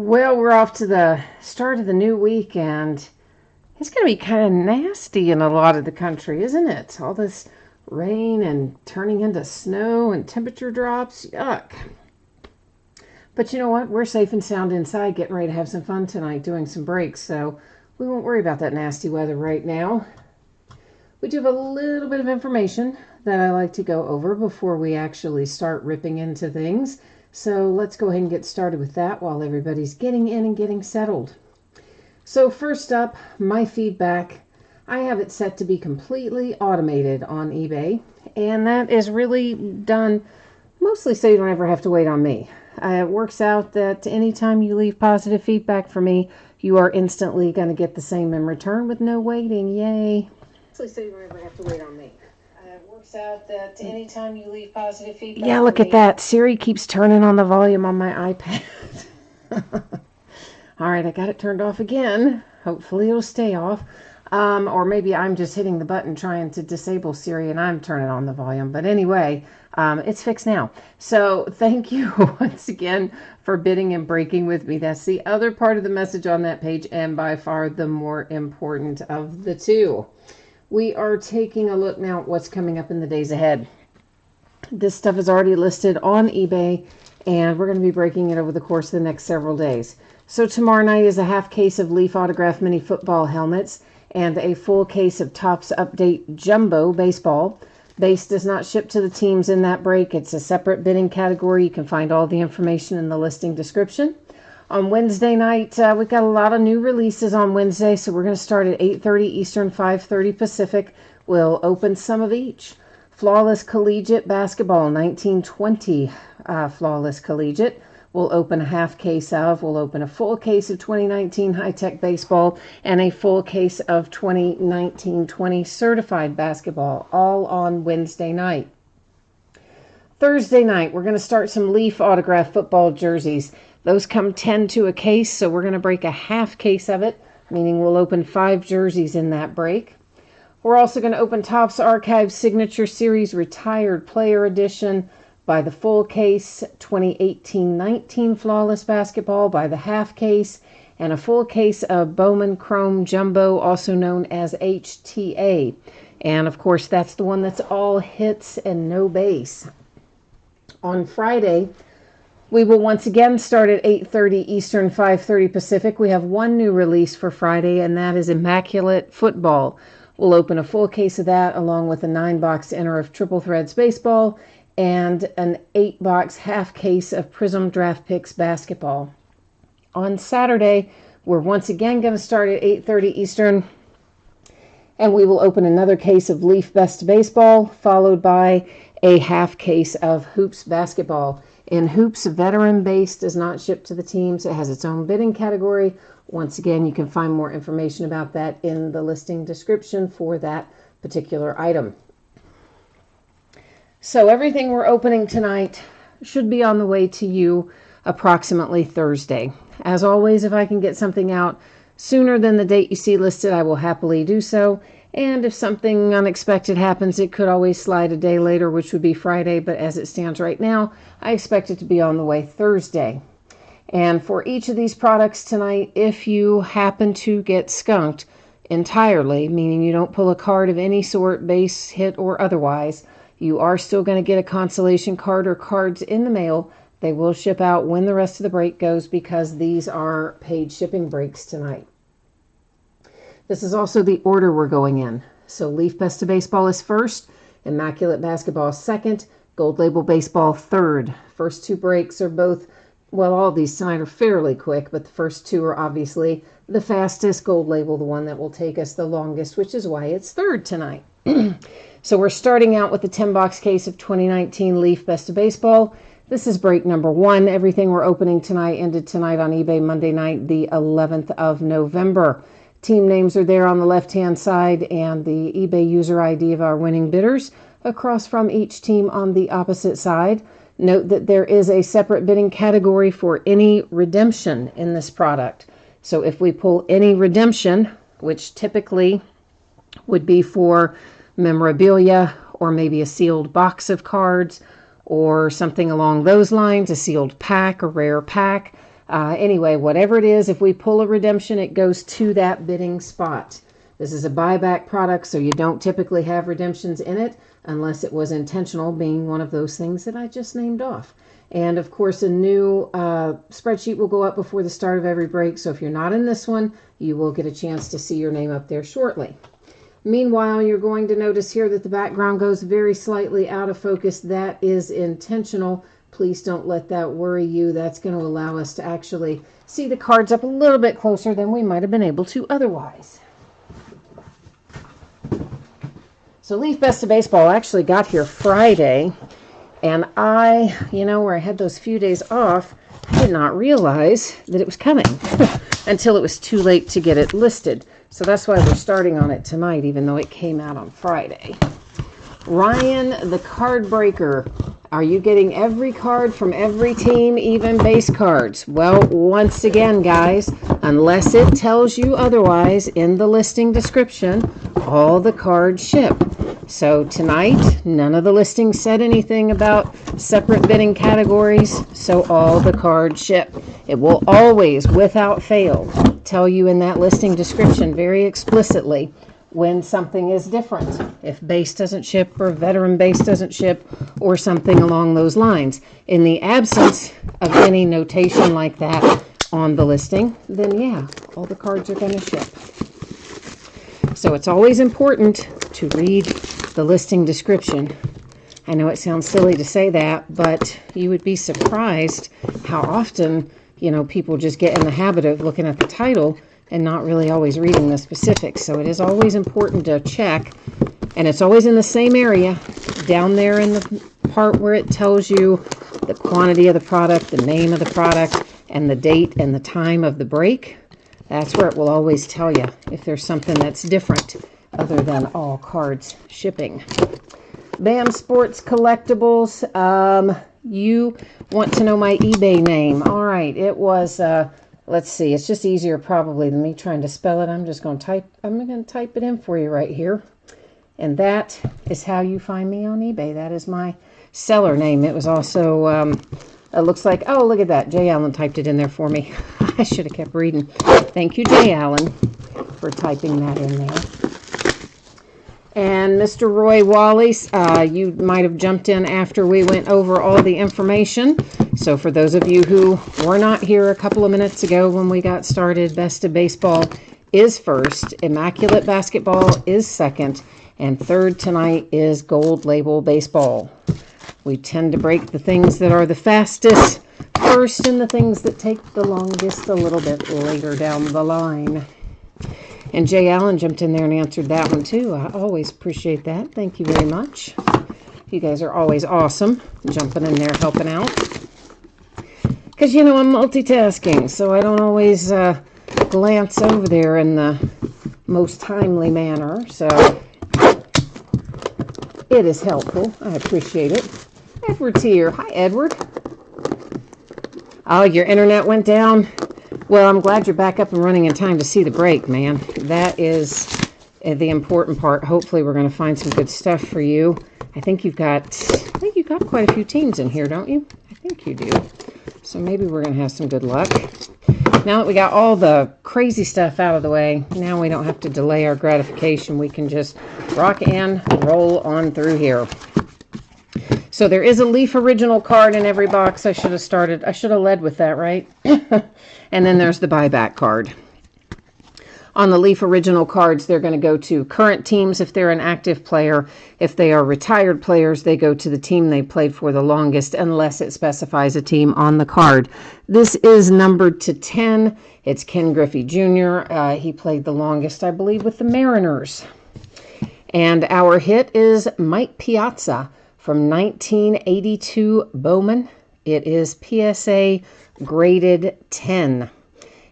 Well, we're off to the start of the new week, and it's going to be kind of nasty in a lot of the country, isn't it? All this rain and turning into snow and temperature drops. Yuck. But you know what? We're safe and sound inside, getting ready to have some fun tonight, doing some breaks, so we won't worry about that nasty weather right now. We do have a little bit of information that I like to go over before we actually start ripping into things. So let's go ahead and get started with that while everybody's getting in and getting settled. So first up, my feedback. I have it set to be completely automated on eBay, and that is really done mostly so you don't ever have to wait on me. It works out that anytime you leave positive feedback for me, you are instantly going to get the same in return with no waiting. Yay. So you don't ever have to wait on me. It works out that anytime you leave positive feedback. Yeah, look at that. Siri keeps turning on the volume on my iPad. All right, I got it turned off again. Hopefully it'll stay off. Or maybe I'm just hitting the button trying to disable Siri and I'm turning on the volume. But anyway, it's fixed now. So thank you once again for bidding and breaking with me. That's the other part of the message on that page, and by far the more important of the two. We are taking a look now at what's coming up in the days ahead. This stuff is already listed on eBay, and we're going to be breaking it over the course of the next several days. So tomorrow night is a half case of Leaf Autograph Mini Football helmets and a full case of Topps Update Jumbo Baseball. Base does not ship to the teams in that break. It's a separate bidding category. You can find all the information in the listing description. On Wednesday night, we've got a lot of new releases on Wednesday, so we're going to start at 8:30 Eastern, 5:30 Pacific. We'll open some of each. Flawless Collegiate Basketball, 1920 Flawless Collegiate. We'll open a half case of. We'll open a full case of 2019 High-Tech Baseball and a full case of 2019-20 Certified Basketball, all on Wednesday night. Thursday night, we're going to start some Leaf Autograph Football jerseys. Those come 10 to a case, so we're going to break a half case of it, meaning we'll open 5 jerseys in that break. We're also going to open Topps Archive Signature Series Retired Player Edition by the full case, 2018-19 Flawless Basketball by the half case, and a full case of Bowman Chrome Jumbo, also known as HTA. And of course, that's the one that's all hits and no base. On Friday, we will once again start at 8:30 Eastern, 5:30 Pacific. We have one new release for Friday, and that is Immaculate Football. We'll open a full case of that along with a 9-box inner of Triple Threads Baseball and an 8-box half case of Prism Draft Picks Basketball. On Saturday, we're once again going to start at 8:30 Eastern, and we will open another case of Leaf Best Baseball, followed by a half case of Hoops Basketball. In Hoops, veteran base does not ship to the teams. It has its own bidding category. Once again, you can find more information about that in the listing description for that particular item. So everything we're opening tonight should be on the way to you approximately Thursday. As always, if I can get something out sooner than the date you see listed, I will happily do so. And if something unexpected happens, it could always slide a day later, which would be Friday. But as it stands right now, I expect it to be on the way Thursday. And for each of these products tonight, if you happen to get skunked entirely, meaning you don't pull a card of any sort, base, hit, or otherwise, you are still going to get a consolation card or cards in the mail. They will ship out when the rest of the break goes because these are paid shipping breaks tonight. This is also the order we're going in. So Leaf Best of Baseball is first, Immaculate Basketball second, Gold Label Baseball third. First 2 breaks are both, well, all these tonight are fairly quick, but the first 2 are obviously the fastest. Gold Label, the one that will take us the longest, which is why it's third tonight. So we're starting out with the 10-box case of 2019 Leaf Best of Baseball. This is break number 1. Everything we're opening tonight ended tonight on eBay Monday night, the 11th of November. Team names are there on the left-hand side and the eBay user ID of our winning bidders across from each team on the opposite side. Note that there is a separate bidding category for any redemption in this product. So if we pull any redemption, which typically would be for memorabilia or maybe a sealed box of cards or something along those lines, a sealed pack, a rare pack, Anyway, whatever it is, if we pull a redemption, it goes to that bidding spot. This is a buyback product, so you don't typically have redemptions in it unless it was intentional, being one of those things that I just named off. And of course, a new spreadsheet will go up before the start of every break. So if you're not in this one, you will get a chance to see your name up there shortly. Meanwhile, you're going to notice here that the background goes very slightly out of focus. That is intentional. Please don't let that worry you. That's going to allow us to actually see the cards up a little bit closer than we might have been able to otherwise. So Leaf Best of Baseball actually got here Friday, and where I had those few days off, I did not realize that it was coming until it was too late to get it listed. So that's why we're starting on it tonight, even though it came out on Friday. Ryan, the card breaker. Are you getting every card from every team, even base cards? Well, once again, guys, unless it tells you otherwise in the listing description, all the cards ship. So tonight, none of the listings said anything about separate bidding categories, so all the cards ship. It will always, without fail, tell you in that listing description very explicitly when something is different. If base doesn't ship or veteran base doesn't ship or something along those lines. In the absence of any notation like that on the listing, then yeah, all the cards are going to ship. So it's always important to read the listing description. I know it sounds silly to say that, but you would be surprised how often, people just get in the habit of looking at the title and not really always reading the specifics. So it is always important to check, and it's always in the same area, down there in the part where it tells you the quantity of the product, the name of the product, and the date and the time of the break. That's where it will always tell you if there's something that's different other than all cards shipping. BAM Sports Collectibles. You want to know my eBay name. All right, it was, let's see, it's just easier probably than me trying to spell it. I'm going to type it in for you right here. And that is how you find me on eBay. That is my seller name. It was also, it looks like, oh, look at that. Jay Allen typed it in there for me. I should have kept reading. Thank you, Jay Allen, for typing that in there. And Mr. Roy Wallace, you might have jumped in after we went over all the information. So for those of you who were not here a couple of minutes ago when we got started, Best of Baseball is first, Immaculate Basketball is second, and third tonight is Gold Label Baseball. We tend to break the things that are the fastest first and the things that take the longest a little bit later down the line. And Jay Allen jumped in there and answered that one too. I always appreciate that. Thank you very much. You guys are always awesome, jumping in there, helping out. Because, I'm multitasking, so I don't always glance over there in the most timely manner. So it is helpful. I appreciate it. Edward's here. Hi, Edward. Oh, your internet went down? Well, I'm glad you're back up and running in time to see the break, man. That is the important part. Hopefully, we're going to find some good stuff for you. I think you've got quite a few teams in here, don't you? I think you do. So maybe we're going to have some good luck. Now that we got all the crazy stuff out of the way, now we don't have to delay our gratification. We can just rock and roll on through here. So there is a Leaf Original card in every box. I should have led with that, right? And then there's the buyback card. On the Leaf Original cards, they're going to go to current teams if they're an active player. If they are retired players, they go to the team they played for the longest, unless it specifies a team on the card. This is numbered to 10. It's Ken Griffey Jr. He played the longest, I believe, with the Mariners. And our hit is Mike Piazza from 1982 Bowman. It is PSA graded 10.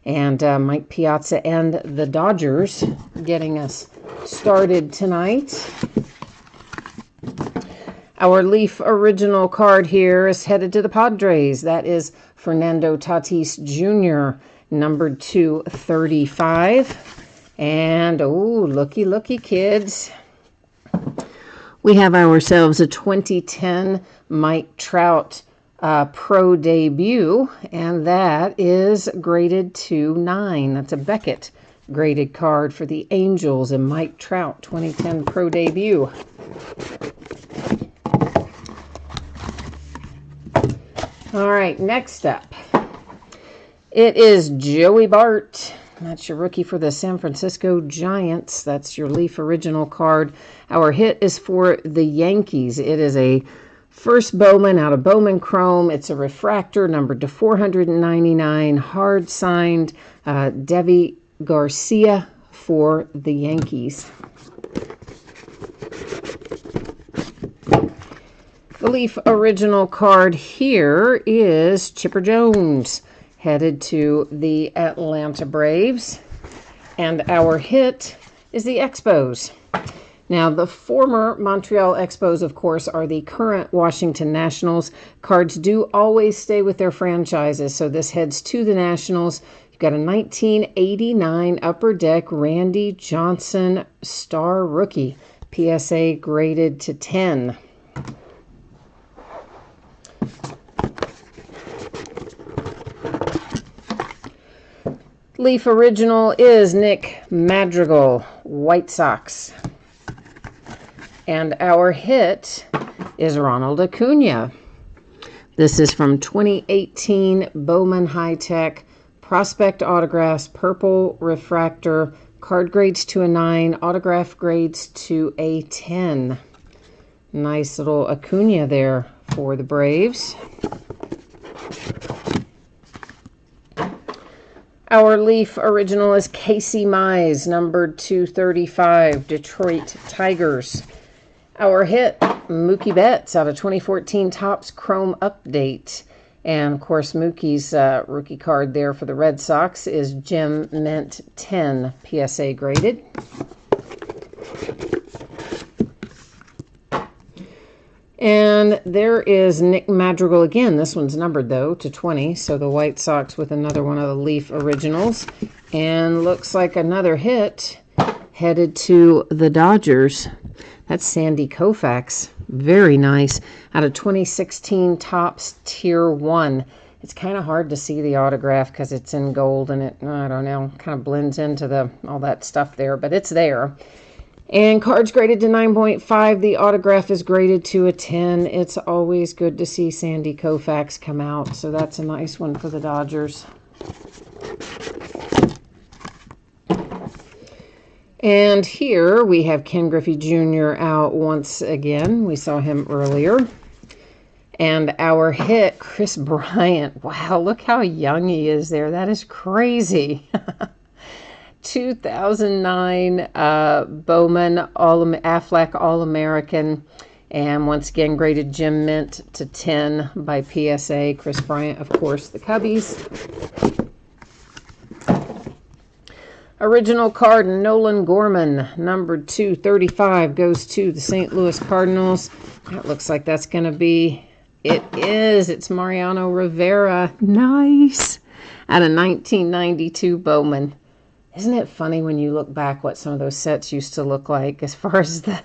And Mike Piazza and the Dodgers getting us started tonight. Our Leaf Original card here is headed to the Padres. That is Fernando Tatis Jr., numbered to 35. And, oh, looky, kids. We have ourselves a 2010 Mike Trout Pro debut, and that is graded to 9. That's a Beckett graded card for the Angels and Mike Trout 2010 Pro debut. All right, next up, it is Joey Bart. That's your rookie for the San Francisco Giants. That's your Leaf original card. Our hit is for the Yankees. It is a first Bowman out of Bowman Chrome. It's a refractor numbered to 499, hard signed Devi Garcia for the Yankees. The Leaf original card here is Chipper Jones, headed to the Atlanta Braves. And our hit is the Expos. Now, the former Montreal Expos, of course, are the current Washington Nationals. Cards do always stay with their franchises, so this heads to the Nationals. You've got a 1989 Upper Deck Randy Johnson Star Rookie, PSA graded to 10. Leaf original is Nick Madrigal, White Sox. And our hit is Ronald Acuna. This is from 2018 Bowman High Tech Prospect Autographs, Purple Refractor, card grades to a 9, autograph grades to a 10. Nice little Acuna there for the Braves. Our Leaf original is Casey Mize, numbered 235, Detroit Tigers. Our hit, Mookie Betts, out of 2014 Topps Chrome Update. And, of course, Mookie's rookie card there for the Red Sox is Gem Mint 10, PSA graded. And there is Nick Madrigal again. This one's numbered, though, to 20. So the White Sox with another one of the Leaf originals. And looks like another hit headed to the Dodgers. That's Sandy Koufax. Very nice. Out of 2016 Topps Tier 1. It's kind of hard to see the autograph because it's in gold and it, I don't know, kind of blends into all that stuff there. But it's there. And cards graded to 9.5. The autograph is graded to a 10. It's always good to see Sandy Koufax come out. So that's a nice one for the Dodgers. And here we have Ken Griffey Jr. out once again. We saw him earlier. And our hit, Chris Bryant. Wow, look how young he is there. That is crazy. 2009 Bowman Aflac All-American, and once again graded Gem Mint to 10 by PSA. Chris Bryant, of course, the Cubbies. Original card, Nolan Gorman, numbered 235, goes to the St. Louis Cardinals. That looks like that's going to be, it is, it's Mariano Rivera. Nice. Out of 1992 Bowman. Isn't it funny when you look back what some of those sets used to look like as far as the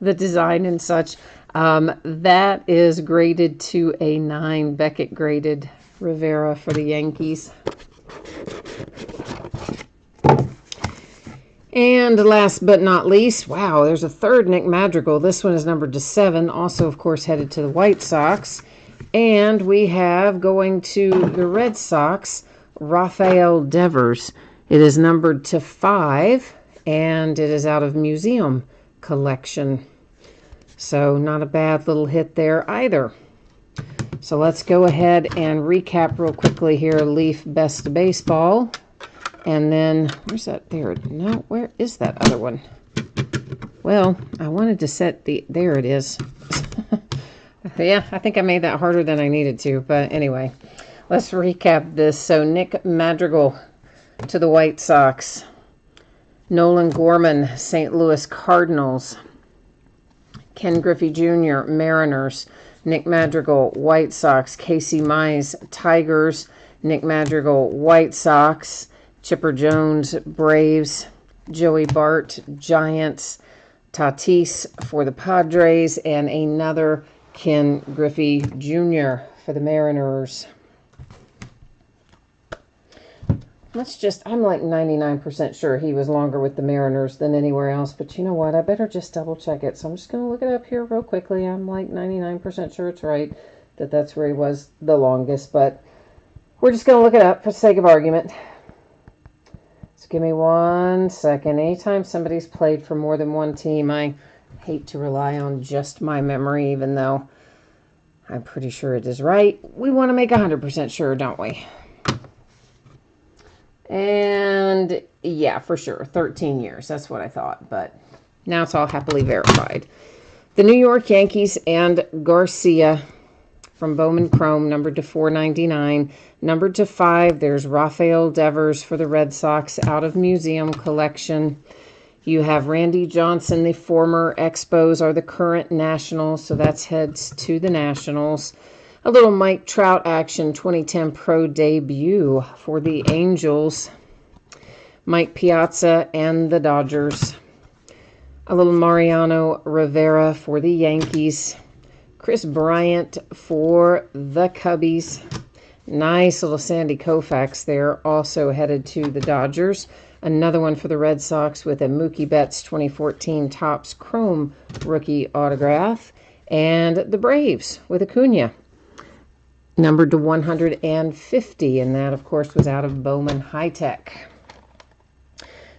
the design and such? That is graded to a 9, Beckett graded Rivera for the Yankees. And last but not least, wow, there's a third Nick Madrigal. This one is numbered to 7, also, of course, headed to the White Sox. And we have, going to the Red Sox, Rafael Devers. It is numbered to 5, and it is out of Museum Collection. So not a bad little hit there either. So let's go ahead and recap real quickly here. Leaf Best Baseball. And then, where's that there? No, where is that other one? Well, I wanted to set there it is. Yeah, I think I made that harder than I needed to. But anyway, let's recap this. So Nick Madrigal to the White Sox. Nolan Gorman, St. Louis Cardinals. Ken Griffey Jr., Mariners. Nick Madrigal, White Sox. Casey Mize, Tigers. Nick Madrigal, White Sox. Chipper Jones, Braves. Joey Bart, Giants. Tatis for the Padres. And another Ken Griffey Jr. for the Mariners. I'm like 99% sure he was longer with the Mariners than anywhere else, but you know what? I better just double check it. So I'm just going to look it up here real quickly. I'm like 99% sure it's right that that's where he was the longest, but we're just going to look it up for the sake of argument. So give me 1 second. Anytime somebody's played for more than one team, I hate to rely on just my memory, even though I'm pretty sure it is right. We want to make 100% sure, don't we? And yeah, for sure, 13 years. That's what I thought, but now it's all happily verified. The New York Yankees and Garcia from Bowman Chrome, numbered to $4.99. Numbered to 5, there's Rafael Devers for the Red Sox out of museum collection. You have Randy Johnson, the former Expos are the current Nationals, so that's heads to the Nationals. A little Mike Trout action, 2010 Pro debut for the Angels. Mike Piazza and the Dodgers. A little Mariano Rivera for the Yankees. Chris Bryant for the Cubbies. Nice little Sandy Koufax there, also headed to the Dodgers. Another one for the Red Sox with a Mookie Betts 2014 Topps Chrome rookie autograph. And the Braves with Acuna, numbered to 150, and that, of course, was out of Bowman High Tech.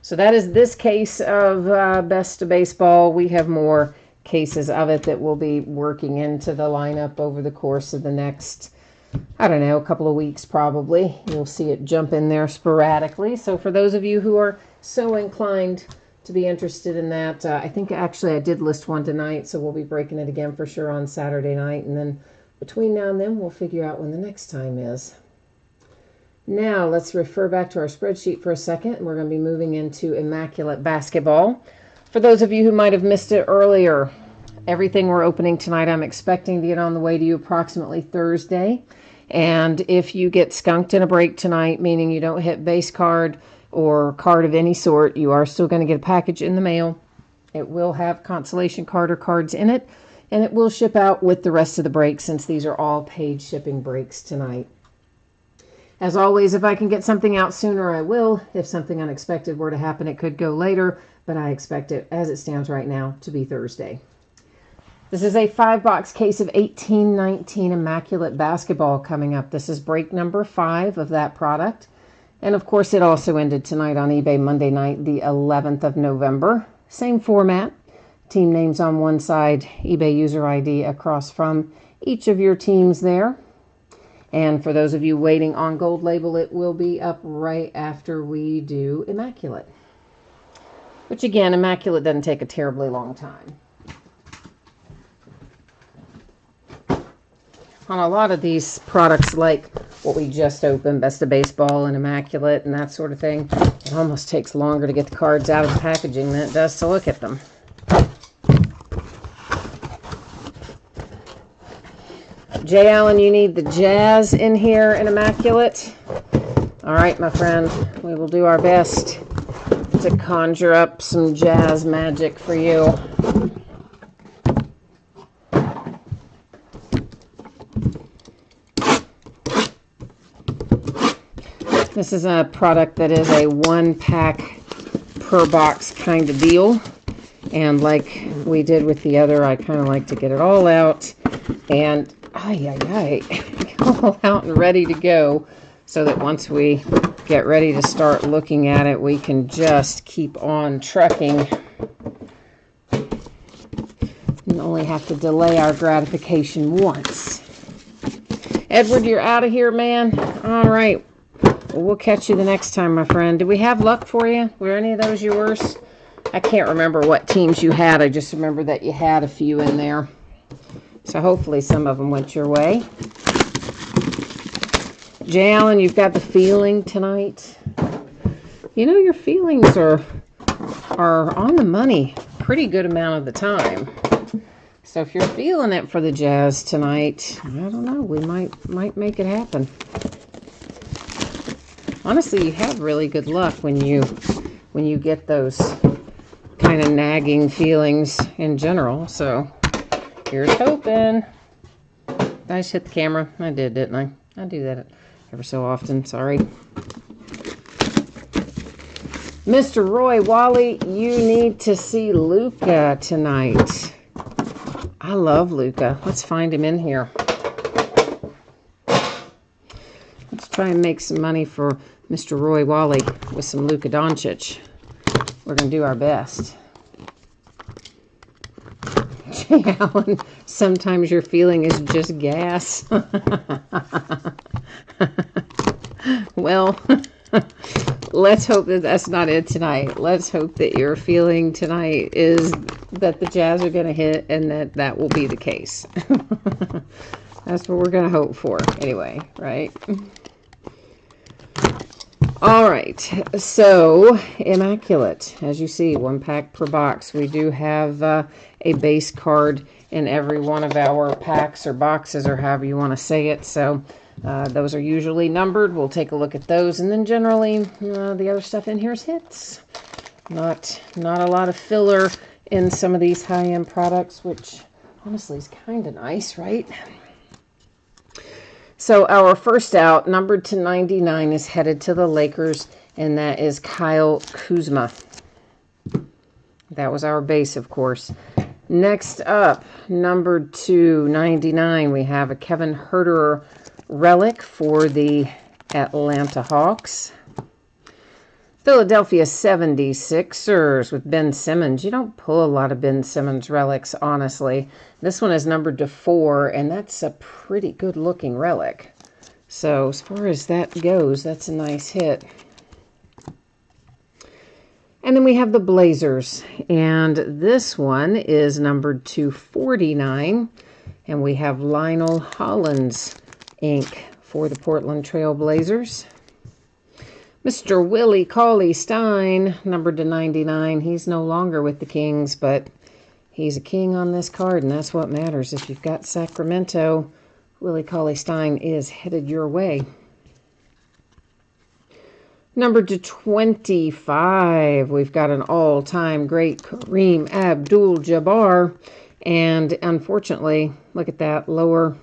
So that is this case of Best of Baseball. We have more cases of it that we'll be working into the lineup over the course of the next, I don't know, a couple of weeks probably. You'll see it jump in there sporadically. So for those of you who are so inclined to be interested in that, I think actually I did list one tonight, so we'll be breaking it again for sure on Saturday night, and then between now and then, we'll figure out when the next time is. Now, let's refer back to our spreadsheet for a second. We're going to be moving into Immaculate Basketball. For those of you who might have missed it earlier, everything we're opening tonight, I'm expecting to get on the way to you approximately Thursday. And if you get skunked in a break tonight, meaning you don't hit base card or card of any sort, you are still going to get a package in the mail. It will have consolation card or cards in it. And it will ship out with the rest of the breaks, since these are all paid shipping breaks tonight. As always, if I can get something out sooner, I will. If something unexpected were to happen, it could go later, but I expect it, as it stands right now, to be Thursday. This is a 5-box case of 1819 Immaculate Basketball coming up. This is break number 5 of that product. And of course, it also ended tonight on eBay Monday night, the 11th of November. Same format. Team names on one side, eBay user ID across from each of your teams there. And for those of you waiting on Gold Label, it will be up right after we do Immaculate. Which again, Immaculate doesn't take a terribly long time. On a lot of these products, like what we just opened, Best of Baseball and Immaculate and that sort of thing, it almost takes longer to get the cards out of the packaging than it does to look at them. Jay Allen, you need the Jazz in here in Immaculate. All right, my friend, we will do our best to conjure up some Jazz magic for you. This is a product that is a 1-pack per box kind of deal. And like we did with the other, I kind of like to get it all out and all out and ready to go, so that once we get ready to start looking at it, we can just keep on trucking and only have to delay our gratification once. Edward, you're out of here, man. All right. Well, we'll catch you the next time, my friend. Did we have luck for you? Were any of those yours? I can't remember what teams you had. I just remember that you had a few in there. So hopefully some of them went your way. Jay Allen, you've got the feeling tonight. You know, your feelings are on the money pretty good amount of the time. So if you're feeling it for the Jazz tonight, I don't know, we might make it happen. Honestly, you have really good luck when you get those kind of nagging feelings in general. So here's hoping. I just hit the camera? I did, didn't I? I do that ever so often. Sorry. Mr. Roy Wally, you need to see Luca tonight. I love Luca. Let's find him in here. Let's try and make some money for Mr. Roy Wally with some Luka Doncic. We're going to do our best. Jay Allen, sometimes your feeling is just gas. Well, let's hope that that's not it tonight. Let's hope that your feeling tonight is that the Jazz are going to hit and that will be the case. That's what we're going to hope for anyway, right? All right, so immaculate. As you see, 1 pack per box. We do have a base card in every one of our packs or boxes, or however you want to say it. So those are usually numbered. We'll take a look at those, and then generally the other stuff in here is hits. Not a lot of filler in some of these high-end products, which honestly is kind of nice, right? So our first out, numbered to 99, is headed to the Lakers, and that is Kyle Kuzma. That was our base, of course. Next up, numbered to 99, we have a Kevin Huerter relic for the Atlanta Hawks. Philadelphia 76ers with Ben Simmons. You don't pull a lot of Ben Simmons relics, honestly. This one is numbered to 4, and that's a pretty good-looking relic. So as far as that goes, that's a nice hit. And then we have the Blazers, and this one is numbered to 49, and we have Lionel Hollins ink for the Portland Trail Blazers. Mr. Willie Cauley-Stein, numbered to 99. He's no longer with the Kings, but he's a king on this card, and that's what matters. If you've got Sacramento, Willie Cauley-Stein is headed your way. Numbered to 25, we've got an all-time great Kareem Abdul-Jabbar, and unfortunately, look at that lower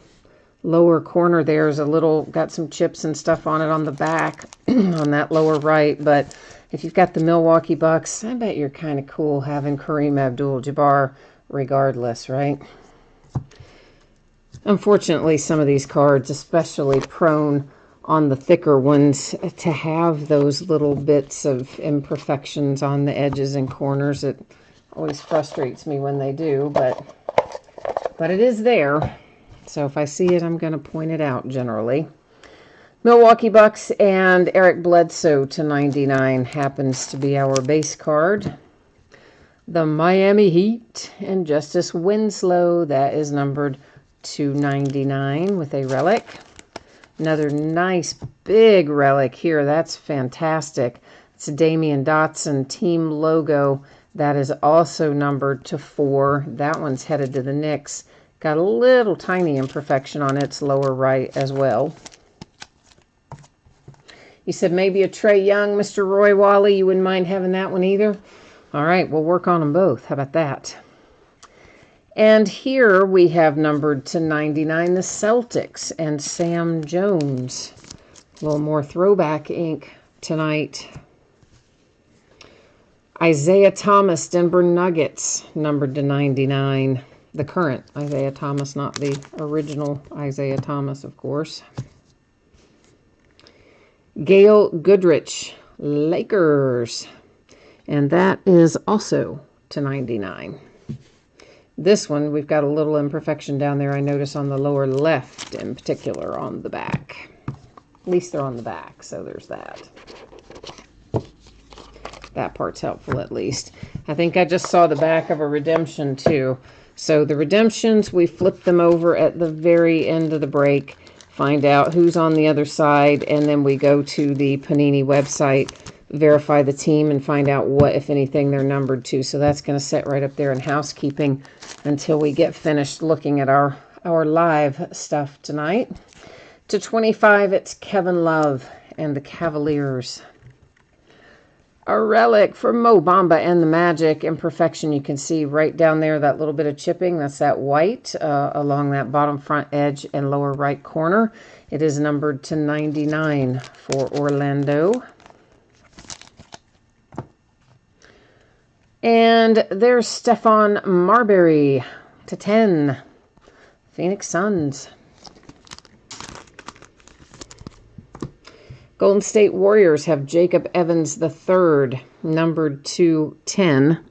corner there is a little, got some chips and stuff on it on the back on that lower right. But if you've got the Milwaukee Bucks, I bet you're kind of cool having Kareem Abdul-Jabbar regardless, right? Unfortunately, some of these cards, especially prone on the thicker ones, to have those little bits of imperfections on the edges and corners. It always frustrates me when they do, but it is there. So if I see it, I'm going to point it out generally. Milwaukee Bucks and Eric Bledsoe to 99 happens to be our base card. The Miami Heat and Justice Winslow, that is numbered to 99 with a relic. Another nice big relic here. That's fantastic. It's a Damian Dotson team logo. That is also numbered to 4. That one's headed to the Knicks. Got a little tiny imperfection on its lower right as well. You said maybe a Trae Young, Mr. Roy Wally. You wouldn't mind having that one either? All right, we'll work on them both. How about that? And here we have numbered to 99 the Celtics and Sam Jones. A little more throwback ink tonight. Isaiah Thomas, Denver Nuggets, numbered to 99. The current Isaiah Thomas, not the original Isaiah Thomas, of course. Gail Goodrich, Lakers. And that is also to 99. This one, we've got a little imperfection down there, I notice, on the lower left in particular on the back. At least they're on the back, so there's that. That part's helpful, at least. I think I just saw the back of a redemption, too. So the redemptions, we flip them over at the very end of the break, find out who's on the other side, and then we go to the Panini website, verify the team, and find out what, if anything, they're numbered to. So that's going to sit right up there in housekeeping until we get finished looking at our live stuff tonight. To 25, it's Kevin Love and the Cavaliers. A relic for Mo Bamba and the Magic. Imperfection, you can see right down there, that little bit of chipping. That's that white along that bottom front edge and lower right corner. It is numbered to 99 for Orlando. And there's Stephon Marbury to 10. Phoenix Suns. Golden State Warriors have Jacob Evans III, numbered to 10.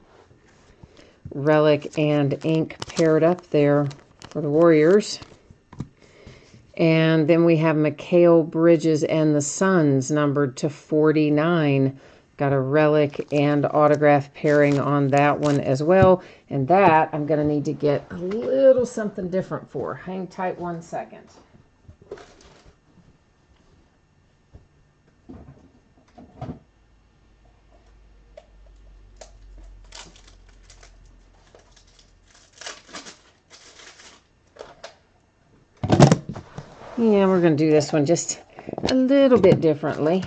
Relic and ink paired up there for the Warriors. And then we have Mikal Bridges and the Suns, numbered to 49. Got a relic and autograph pairing on that one as well. And that I'm going to need to get a little something different for. Hang tight 1 second. Yeah, we're going to do this one just a little bit differently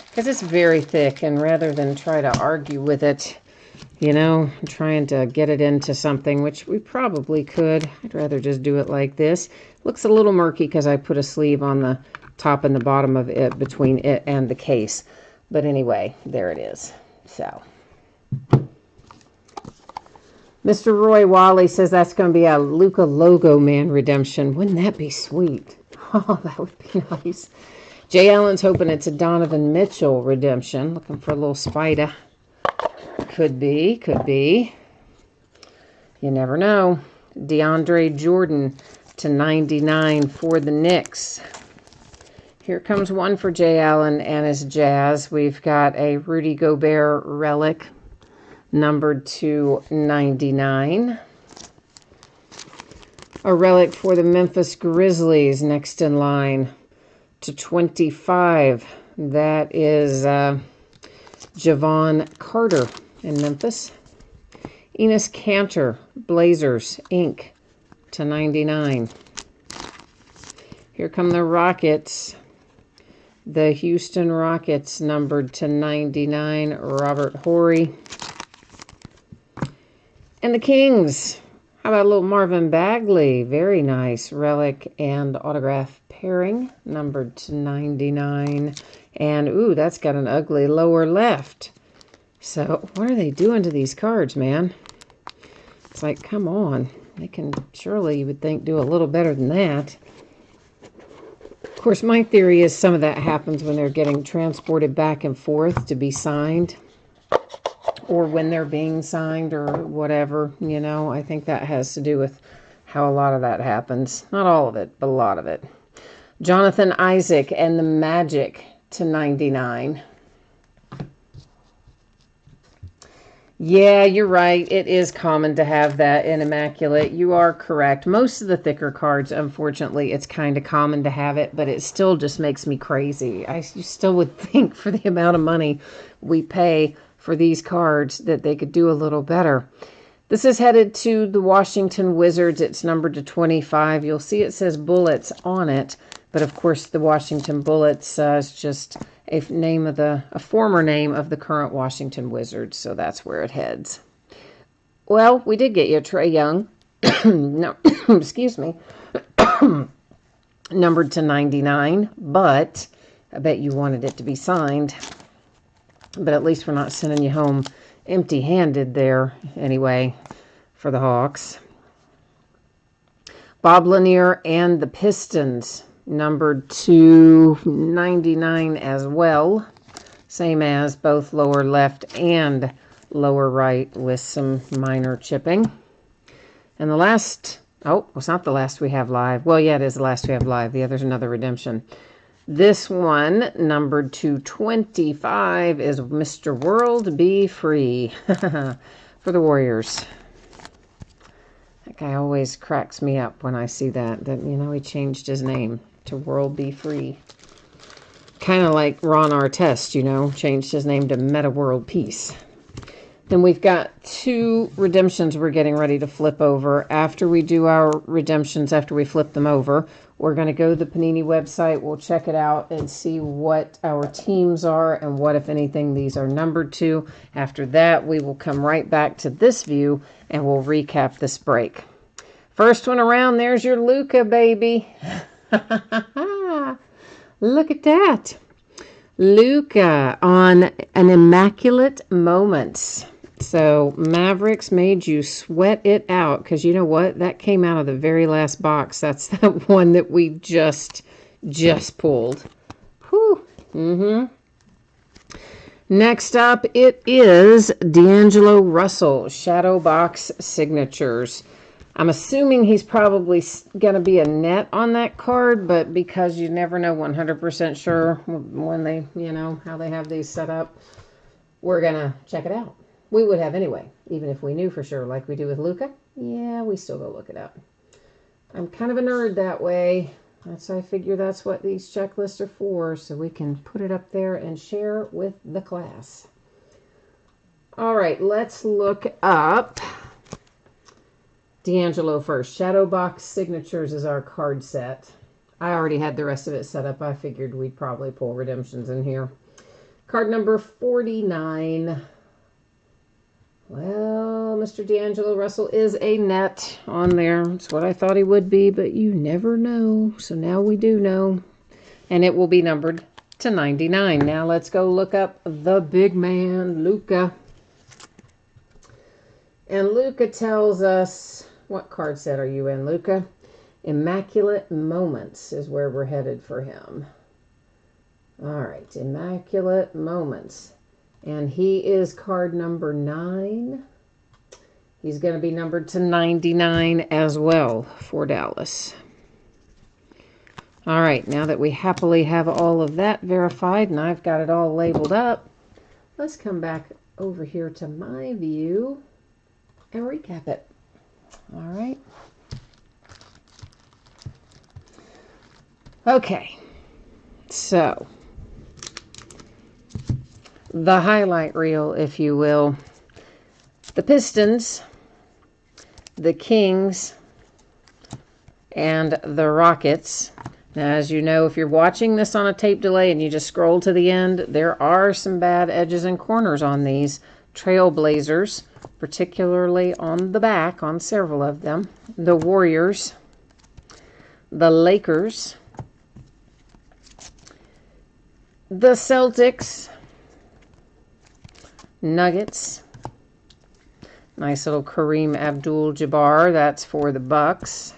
because it's very thick, and rather than try to argue with it, you know, trying to get it into something, which we probably could, I'd rather just do it like this. Looks a little murky because I put a sleeve on the top and the bottom of it, between it and the case. But anyway, there it is. So Mr. Roy Wally says that's going to be a Luca Logo Man redemption. Wouldn't that be sweet? Oh, that would be nice. Jay Allen's hoping it's a Donovan Mitchell redemption. Looking for a little spider. Could be, could be. You never know. DeAndre Jordan to 99 for the Knicks. Here comes one for Jay Allen and his Jazz. We've got a Rudy Gobert relic, numbered to 99. A relic for the Memphis Grizzlies, next in line to 25. That is Javon Carter in Memphis. Enes Kanter, Blazers, Inc. to 99. Here come the Rockets. The Houston Rockets, numbered to 99, Robert Horry. And the Kings. How about a little Marvin Bagley? Very nice relic and autograph pairing, numbered to 99. And, ooh, that's got an ugly lower left. So, what are they doing to these cards, man? It's like, come on. They can surely, you would think, do a little better than that. Of course, my theory is some of that happens when they're getting transported back and forth to be signed, or when they're being signed, or whatever, you know. I think that has to do with how a lot of that happens. Not all of it, but a lot of it. Jonathan Isaac and the Magic to 99. Yeah, you're right. It is common to have that in Immaculate. You are correct. Most of the thicker cards, unfortunately, it's kind of common to have it, but it still just makes me crazy. You still would think for the amount of money we pay for these cards that they could do a little better. This is headed to the Washington Wizards. It's numbered to 25. You'll see it says Bullets on it, but of course the Washington Bullets is just a former name of the current Washington Wizards, so that's where it heads. Well, we did get you a Trae Young. No, excuse me. Numbered to 99, but I bet you wanted it to be signed. But at least we're not sending you home empty-handed there, anyway, for the Hawks. Bob Lanier and the Pistons, numbered to 99 as well. Same as both lower left and lower right with some minor chipping. And the last, oh, it's not the last we have live. Well, yeah, it is the last we have live. The other's another redemption. This one, numbered to 25, is Mr. World Be Free for the Warriors. That guy always cracks me up when I see that, you know, he changed his name to World Be Free. Kind of like Ron Artest, you know, changed his name to Meta World Peace. And we've got 2 redemptions we're getting ready to flip over. After we do our redemptions, after we flip them over, we're going to go to the Panini website. We'll check it out and see what our teams are and what, if anything, these are numbered to. After that, we will come right back to this view and we'll recap this break. First one around, there's your Luca, baby. Look at that. Luca on an Immaculate Moments. So Mavericks made you sweat it out, because you know what? That came out of the very last box. That's that one that we just pulled. Whew. Next up, it is D'Angelo Russell, Shadow Box Signatures. I'm assuming he's probably going to be a net on that card, but because you never know 100% sure when they, how they have these set up, we're going to check it out. We would have anyway, even if we knew for sure, like we do with Luca. Yeah, we still go look it up. I'm kind of a nerd that way. I figure that's what these checklists are for, so we can put it up there and share with the class. All right, let's look up D'Angelo first. Shadow Box Signatures is our card set. I already had the rest of it set up. I figured we'd probably pull redemptions in here. Card number 49. Well, Mr. D'Angelo Russell is a net on there. It's what I thought he would be, but you never know. So now we do know. And it will be numbered to 99. Now let's go look up the big man, Luca. And Luca tells us, what card set are you in, Luca? Immaculate Moments is where we're headed for him. All right, Immaculate Moments. And he is card number 9. He's going to be numbered to 99 as well for Dallas. All right, now that we happily have all of that verified and I've got it all labeled up, let's come back over here to my view and recap it. All right. Okay. So the highlight reel, if you will. The Pistons, the Kings, and the Rockets. Now, as you know, if you're watching this on a tape delay and you just scroll to the end, there are some bad edges and corners on these. Trailblazers, particularly on the back, on several of them. The Warriors, the Lakers, the Celtics, Nuggets. Nice little Kareem Abdul-Jabbar. That's for the Bucks.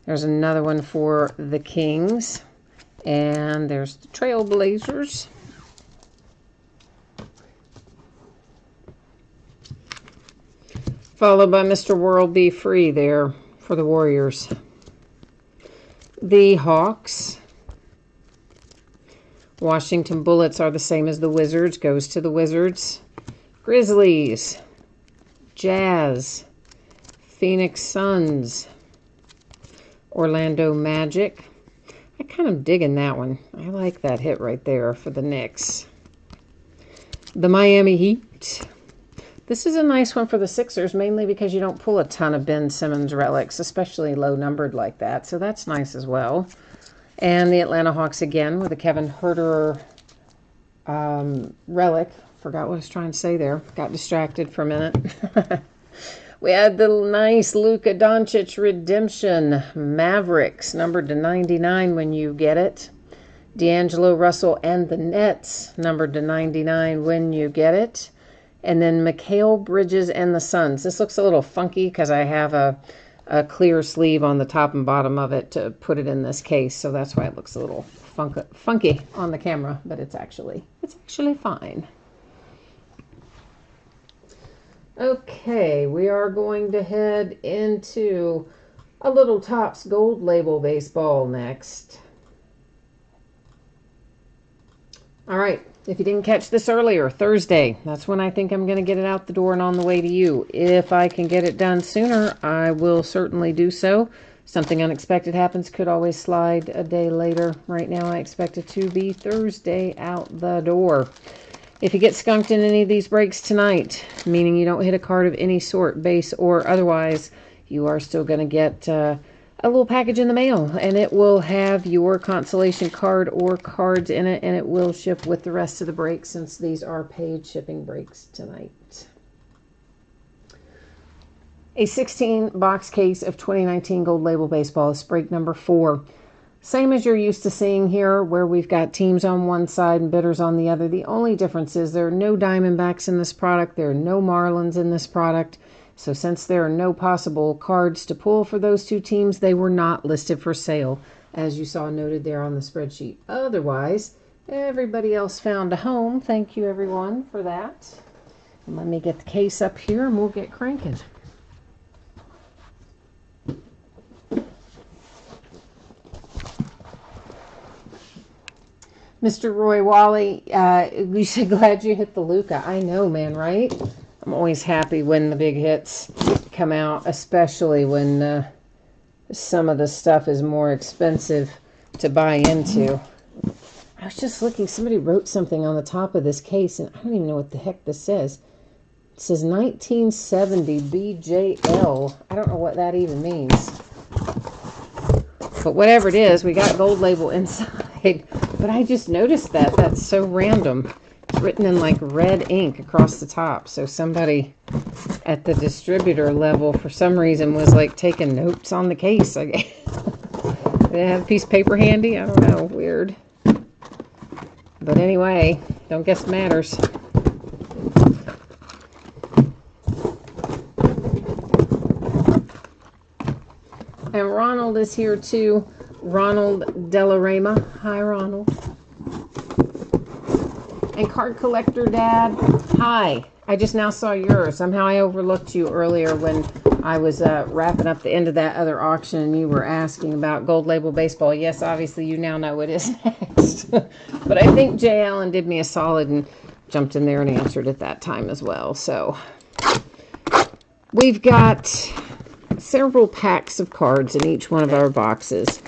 There's another one for the Kings. And there's the Trailblazers. Followed by Mr. World Be Free there for the Warriors. The Hawks. Washington Bullets are the same as the Wizards. Goes to the Wizards. Grizzlies. Jazz. Phoenix Suns. Orlando Magic. I kind of digging that one. I like that hit right there for the Knicks. The Miami Heat. This is a nice one for the Sixers, mainly because you don't pull a ton of Ben Simmons relics, especially low-numbered like that. So that's nice as well. And the Atlanta Hawks again with a Kevin Huerter relic. Forgot what I was trying to say there. Got distracted for a minute. We had the nice Luka Doncic redemption. Mavericks, numbered to 99 when you get it. D'Angelo Russell and the Nets, numbered to 99 when you get it. And then Mikal Bridges and the Suns. This looks a little funky because I have a clear sleeve on the top and bottom of it to put it in this case. So that's why it looks a little funky on the camera, but it's actually fine. Okay, we are going to head into a little Topps Gold Label baseball next. All right, if you didn't catch this earlier, Thursday, that's when I think I'm going to get it out the door and on the way to you. If I can get it done sooner, I will certainly do so. Something unexpected happens, could always slide a day later. Right now, I expect it to be Thursday out the door. If you get skunked in any of these breaks tonight, meaning you don't hit a card of any sort, base or otherwise, you are still going to get a little package in the mail, and it will have your consolation card or cards in it, and it will ship with the rest of the breaks since these are paid shipping breaks tonight. A 16-box case of 2019 Gold Label Baseball is break number 4. Same as you're used to seeing here, where we've got teams on one side and bidders on the other. The only difference is there are no Diamondbacks in this product. There are no Marlins in this product. So since there are no possible cards to pull for those two teams, they were not listed for sale, as you saw noted there on the spreadsheet. Otherwise, everybody else found a home. Thank you, everyone, for that. And let me get the case up here, and we'll get cranking. Mr. Roy Wally, you said glad you hit the Luca. I know, man, right? I'm always happy when the big hits come out, especially when some of the stuff is more expensive to buy into. I was just looking, somebody wrote something on the top of this case, and I don't even know what the heck this says. It says 1970 BJL. I don't know what that even means. But whatever it is, we got gold label inside. But I just noticed that. That's so random. It's written in like red ink across the top. So somebody at the distributor level, for some reason, was like taking notes on the case, I guess. Did they have a piece of paper handy? I don't know. Weird. But anyway, don't guess it matters. And Ronald is here too. Ronald Delarema. Hi, Ronald. And Card Collector Dad. Hi. I just now saw yours. Somehow I overlooked you earlier when I was wrapping up the end of that other auction and you were asking about Gold Label Baseball. Yes, obviously you now know what is next. But I think Jay Allen did me a solid and jumped in there and answered at that time as well. So we've got several packs of cards in each one of our boxes.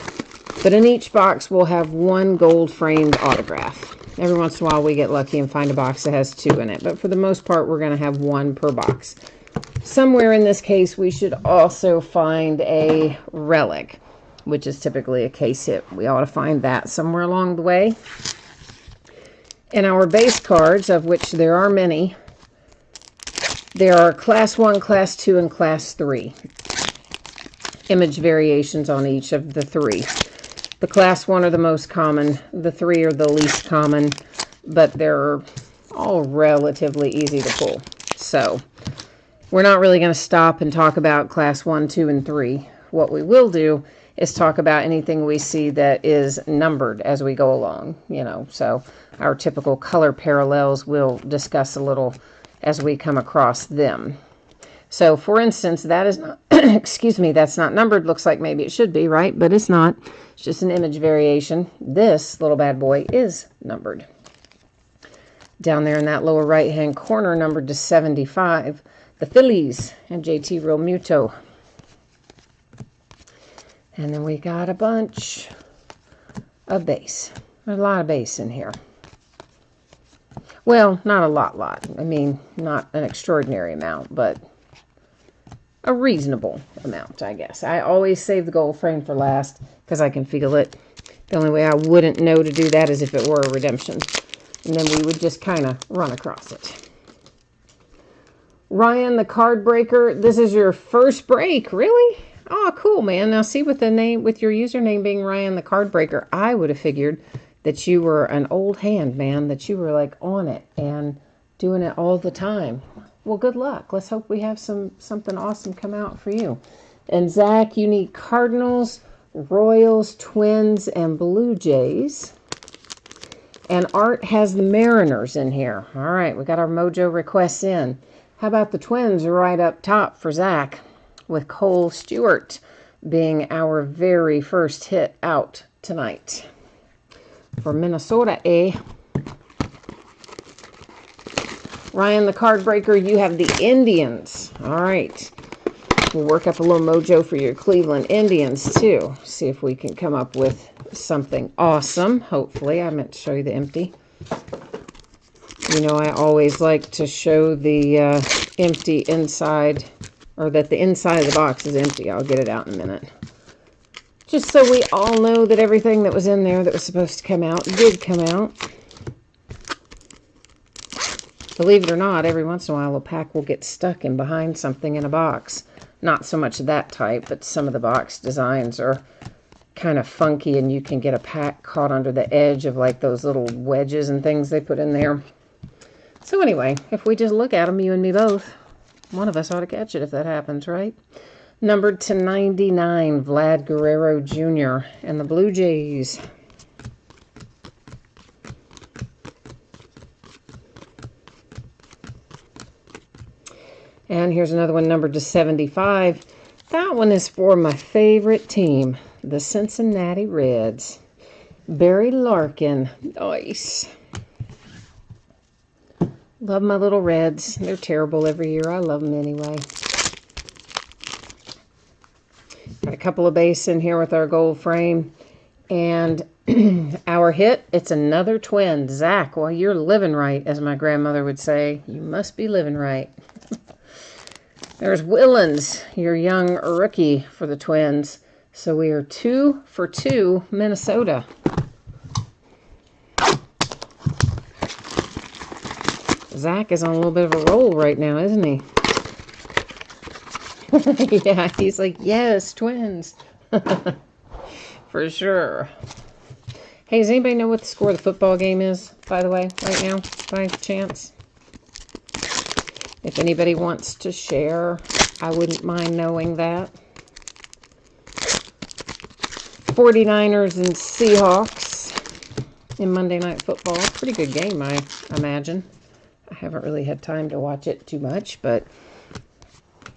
But in each box, we'll have one gold-framed autograph. Every once in a while, we get lucky and find a box that has 2 in it. But for the most part, we're going to have 1 per box. Somewhere in this case, we should also find a relic, which is typically a case hit. We ought to find that somewhere along the way. In our base cards, of which there are many, there are Class 1, Class 2, and Class 3. Image variations on each of the 3. The Class 1 are the most common. The 3 are the least common, but they're all relatively easy to pull. So we're not really going to stop and talk about Class 1, 2, and 3. What we will do is talk about anything we see that is numbered as we go along. So our typical color parallels we'll discuss a little as we come across them. So, for instance, that is not, excuse me, that's not numbered. Looks like maybe it should be, right? But it's not. It's just an image variation. This little bad boy is numbered. Down there in that lower right-hand corner, numbered to 75, the Phillies and JT Realmuto. And then we got a bunch of base. There's a lot of base in here. Well, not a lot. I mean, not an extraordinary amount, but a reasonable amount, I guess. I always save the gold frame for last because I can feel it. The only way I wouldn't know to do that is if it were a redemption. And then we would just kind of run across it. Ryan, the card breaker. This is your first break, really? Oh, cool, man. Now see, with the name, with your username being Ryan, the card breaker, I would have figured that you were an old hand, man, that you were like on it and doing it all the time. Well, good luck. Let's hope we have something awesome come out for you. And Zach, you need Cardinals, Royals, Twins, and Blue Jays. And Art has the Mariners in here. All right, we got our mojo requests in. How about the Twins right up top for Zach, with Cole Stewart being our very first hit out tonight. For Minnesota, Ryan, the card breaker, you have the Indians. All right. We'll work up a little mojo for your Cleveland Indians, too. See if we can come up with something awesome, hopefully. I meant to show you the empty. You know, I always like to show the empty inside, or that the inside of the box is empty. I'll get it out in a minute. Just so we all know that everything that was in there that was supposed to come out did come out. Believe it or not, every once in a while a pack will get stuck in behind something in a box. Not so much that type, but some of the box designs are kind of funky, and you can get a pack caught under the edge of like those little wedges and things they put in there. So anyway, if we just look at them, you and me both, one of us ought to catch it if that happens, right? Numbered to 99, Vlad Guerrero Jr. and the Blue Jays. And here's another one numbered to 75. That one is for my favorite team, the Cincinnati Reds. Barry Larkin. Nice. Love my little Reds. They're terrible every year. I love them anyway. Got a couple of base in here with our gold frame. And our hit, it's another twin. Zach, well, you're living right, as my grandmother would say. You must be living right. There's Willens, your young rookie for the Twins. So we are 2 for 2, Minnesota. Zach is on a little bit of a roll right now, isn't he? Yeah, he's like, yes, Twins. For sure. Hey, does anybody know what the score of the football game is, by the way, right now, by chance? If anybody wants to share, I wouldn't mind knowing that. 49ers and Seahawks in Monday Night Football. Pretty good game, I imagine. I haven't really had time to watch it too much, but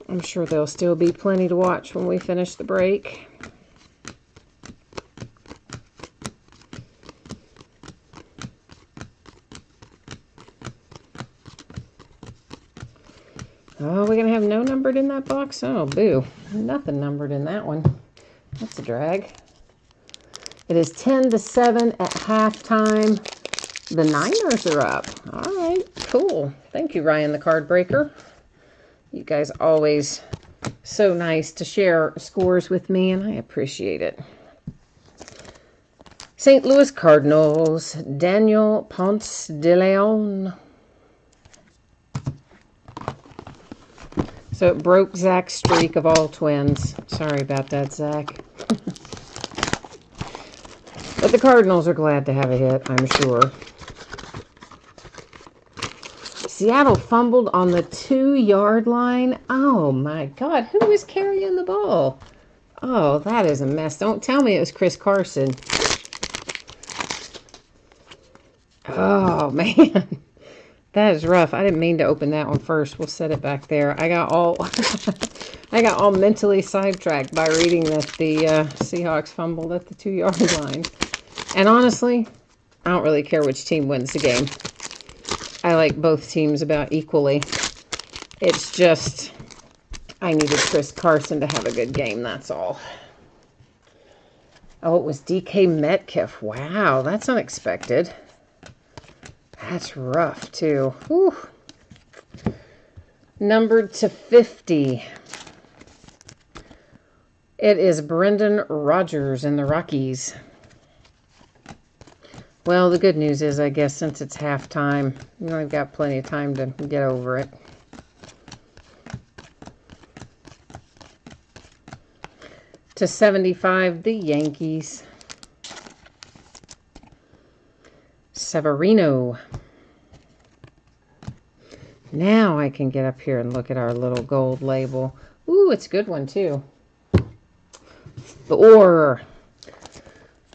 I'm sure there'll still be plenty to watch when we finish the break. Oh, we're going to have no numbered in that box? Oh, boo. Nothing numbered in that one. That's a drag. It is 10-7 at halftime. The Niners are up. All right, cool. Thank you, Ryan the Card Breaker. You guys always so nice to share scores with me, and I appreciate it. St. Louis Cardinals, Daniel Ponce de Leon. So it broke Zach's streak of all twins. Sorry about that, Zach. But the Cardinals are glad to have a hit, I'm sure. Seattle fumbled on the 2-yard line. Oh, my God. Who was carrying the ball? Oh, that is a mess. Don't tell me it was Chris Carson. Oh, man. That is rough. I didn't mean to open that one first. We'll set it back there. I got all I got all mentally sidetracked by reading that the Seahawks fumbled at the 2-yard line. And honestly, I don't really care which team wins the game. I like both teams about equally. It's just I needed Chris Carson to have a good game, that's all. Oh, it was DK Metcalf. Wow, that's unexpected. That's rough, too. Whew. Numbered to 50. It is Brendan Rodgers and the Rockies. Well, the good news is, I guess, since it's halftime, we've got plenty of time to get over it. To 75, the Yankees. Severino. Now I can get up here and look at our little gold label. Ooh, it's a good one, too. Thor.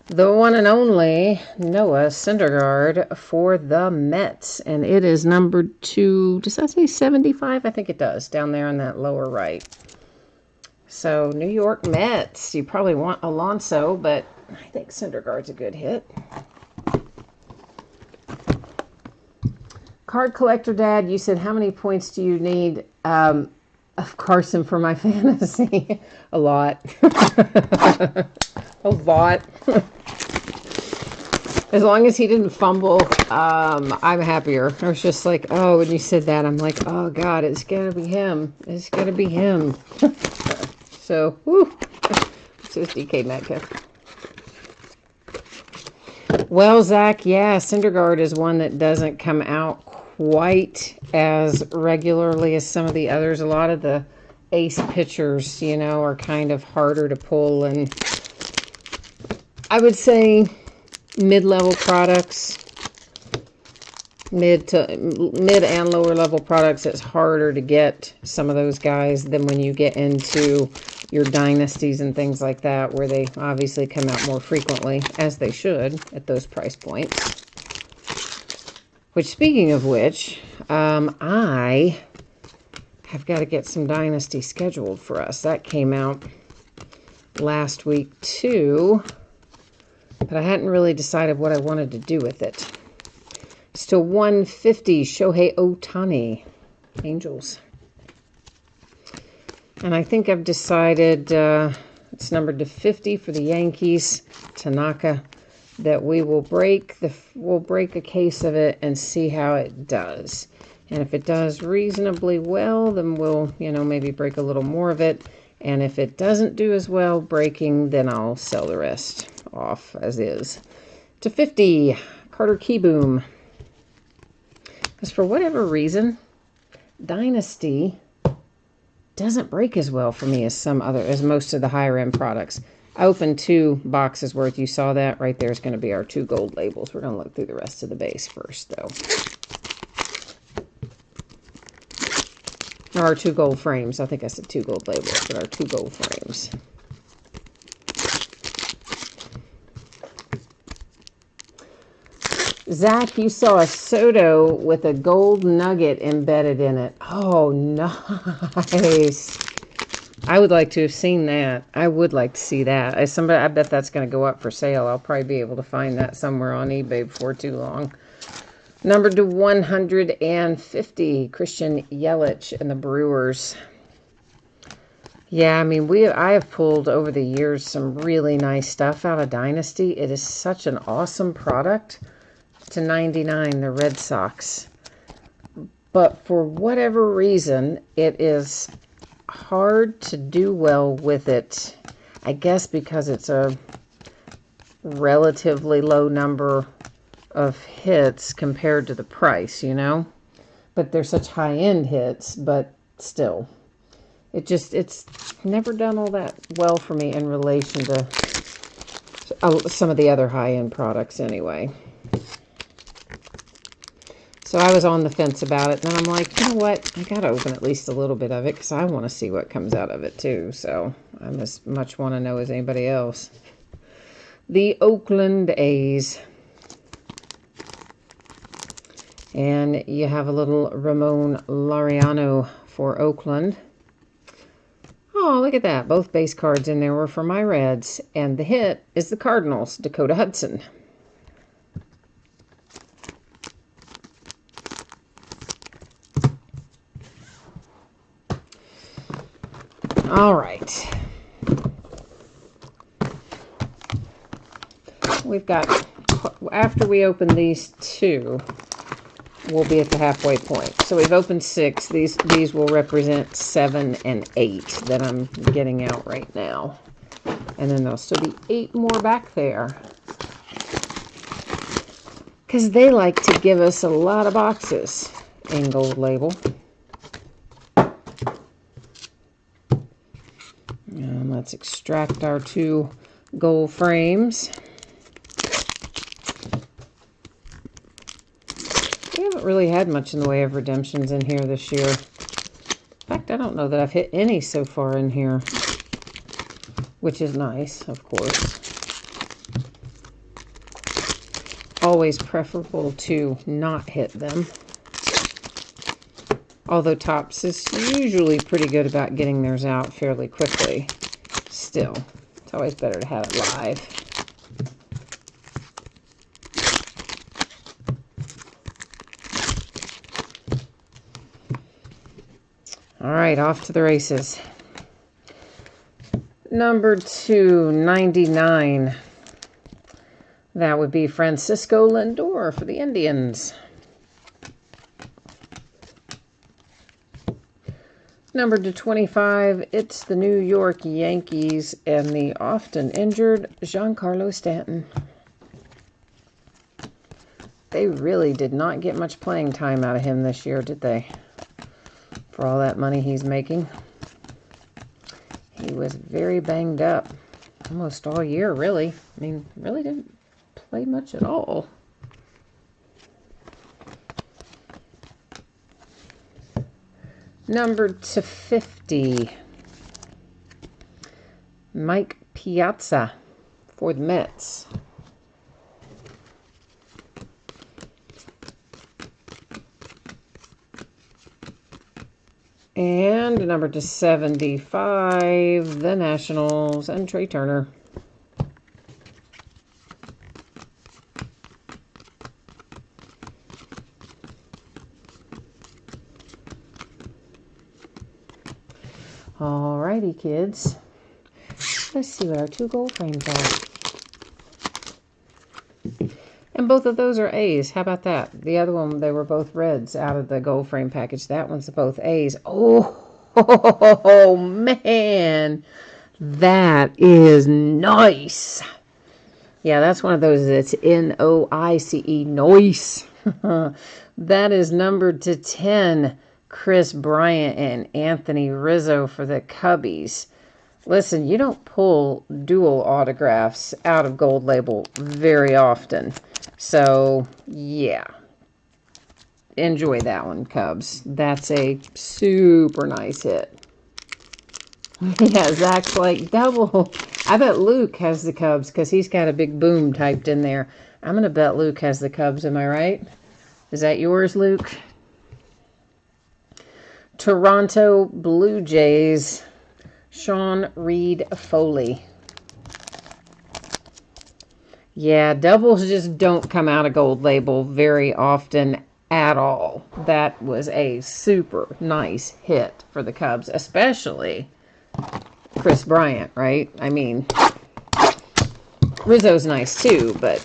The one and only Noah Syndergaard for the Mets. And it is numbered to, does that say 75? I think it does, down there on that lower right. So, New York Mets. You probably want Alonso, but I think Syndergaard's a good hit. Card Collector Dad, you said, how many points do you need of Carson for my fantasy? A lot. A lot. As long as he didn't fumble, I'm happier. I was just like, oh, when you said that, I'm like, oh, God, it's going to be him. It's going to be him. So, whoo. Says DK Metcalf. Well, Zach, yeah, Syndergaard is one that doesn't come out quite as regularly as some of the others. A lot of the ace pitchers, you know, are kind of harder to pull. And I would say mid-level products, mid and lower level products, it's harder to get some of those guys than when you get into your dynasties and things like that, where they obviously come out more frequently, as they should at those price points. Which, speaking of which, I have got to get some dynasty scheduled for us. That came out last week too, but I hadn't really decided what I wanted to do with it. It's to 150, Shohei Ohtani, Angels. And I think I've decided, it's numbered to 50 for the Yankees, Tanaka, that we will break a case of it and see how it does. And if it does reasonably well, then we'll, you know, maybe break a little more of it. And if it doesn't do as well breaking, then I'll sell the rest off as is. To 50, Carter Keyboom. Because for whatever reason, Dynasty doesn't break as well for me as most of the higher end products. I opened 2 boxes worth. You saw that right there is going to be our 2 gold labels. We're going to look through the rest of the base first, though. Or our 2 gold frames. I think I said 2 gold labels, but our 2 gold frames. Zach, you saw a Soto with a gold nugget embedded in it. Oh, nice. I would like to have seen that. I would like to see that. I bet that's going to go up for sale. I'll probably be able to find that somewhere on eBay before too long. Numbered to 150, Christian Yelich and the Brewers. Yeah, I mean, I have pulled over the years some really nice stuff out of Dynasty. It is such an awesome product. To 99, the Red Sox. But for whatever reason, it is hard to do well with it. I guess because it's a relatively low number of hits compared to the price, you know? But they're such high-end hits, but still. It's never done all that well for me in relation to some of the other high-end products anyway. So I was on the fence about it, and then I'm like, you know what? I got to open at least a little bit of it because I want to see what comes out of it too. So I as much want to know as anybody else. The Oakland A's. And you have a little Ramon Laureano for Oakland. Oh, look at that. Both base cards in there were for my Reds. And the hit is the Cardinals, Dakota Hudson. All right. We've got, after we open these 2, we'll be at the halfway point. So we've opened 6. These will represent 7 and 8 that I'm getting out right now. And then there'll still be 8 more back there. Because they like to give us a lot of boxes in gold label. And let's extract our 2 gold frames. We haven't really had much in the way of redemptions in here this year. In fact, I don't know that I've hit any so far in here, which is nice, of course. Always preferable to not hit them. Although Topps is usually pretty good about getting theirs out fairly quickly. Still, it's always better to have it live. All right, off to the races. Number 299. That would be Francisco Lindor for the Indians. Number to 25, it's the New York Yankees and the often injured Giancarlo Stanton. They really did not get much playing time out of him this year, did they? For all that money he's making. He was very banged up almost all year, really. I mean, really didn't play much at all. Number to 50, Mike Piazza for the Mets. And number to 75, the Nationals and Trey Turner. Alrighty, kids. Let's see what our 2 gold frames are. And both of those are A's. How about that? The other one, they were both reds out of the gold frame package. That one's both A's. Oh, man. That is nice. Yeah, that's one of those that's N-O-I-C-E. Nice. That is numbered to 10. Chris Bryant and Anthony Rizzo for the Cubbies. Listen, you don't pull dual autographs out of Gold Label very often. So, yeah. Enjoy that one, Cubs. That's a super nice hit. Yeah, Zach's like, double. I bet Luke has the Cubs because he's got a big boom typed in there. I'm going to bet Luke has the Cubs. Am I right? Is that yours, Luke? Toronto Blue Jays, Sean Reed Foley. Yeah, doubles just don't come out of Gold Label very often at all. That was a super nice hit for the Cubs, especially Chris Bryant, right? I mean, Rizzo's nice too, but...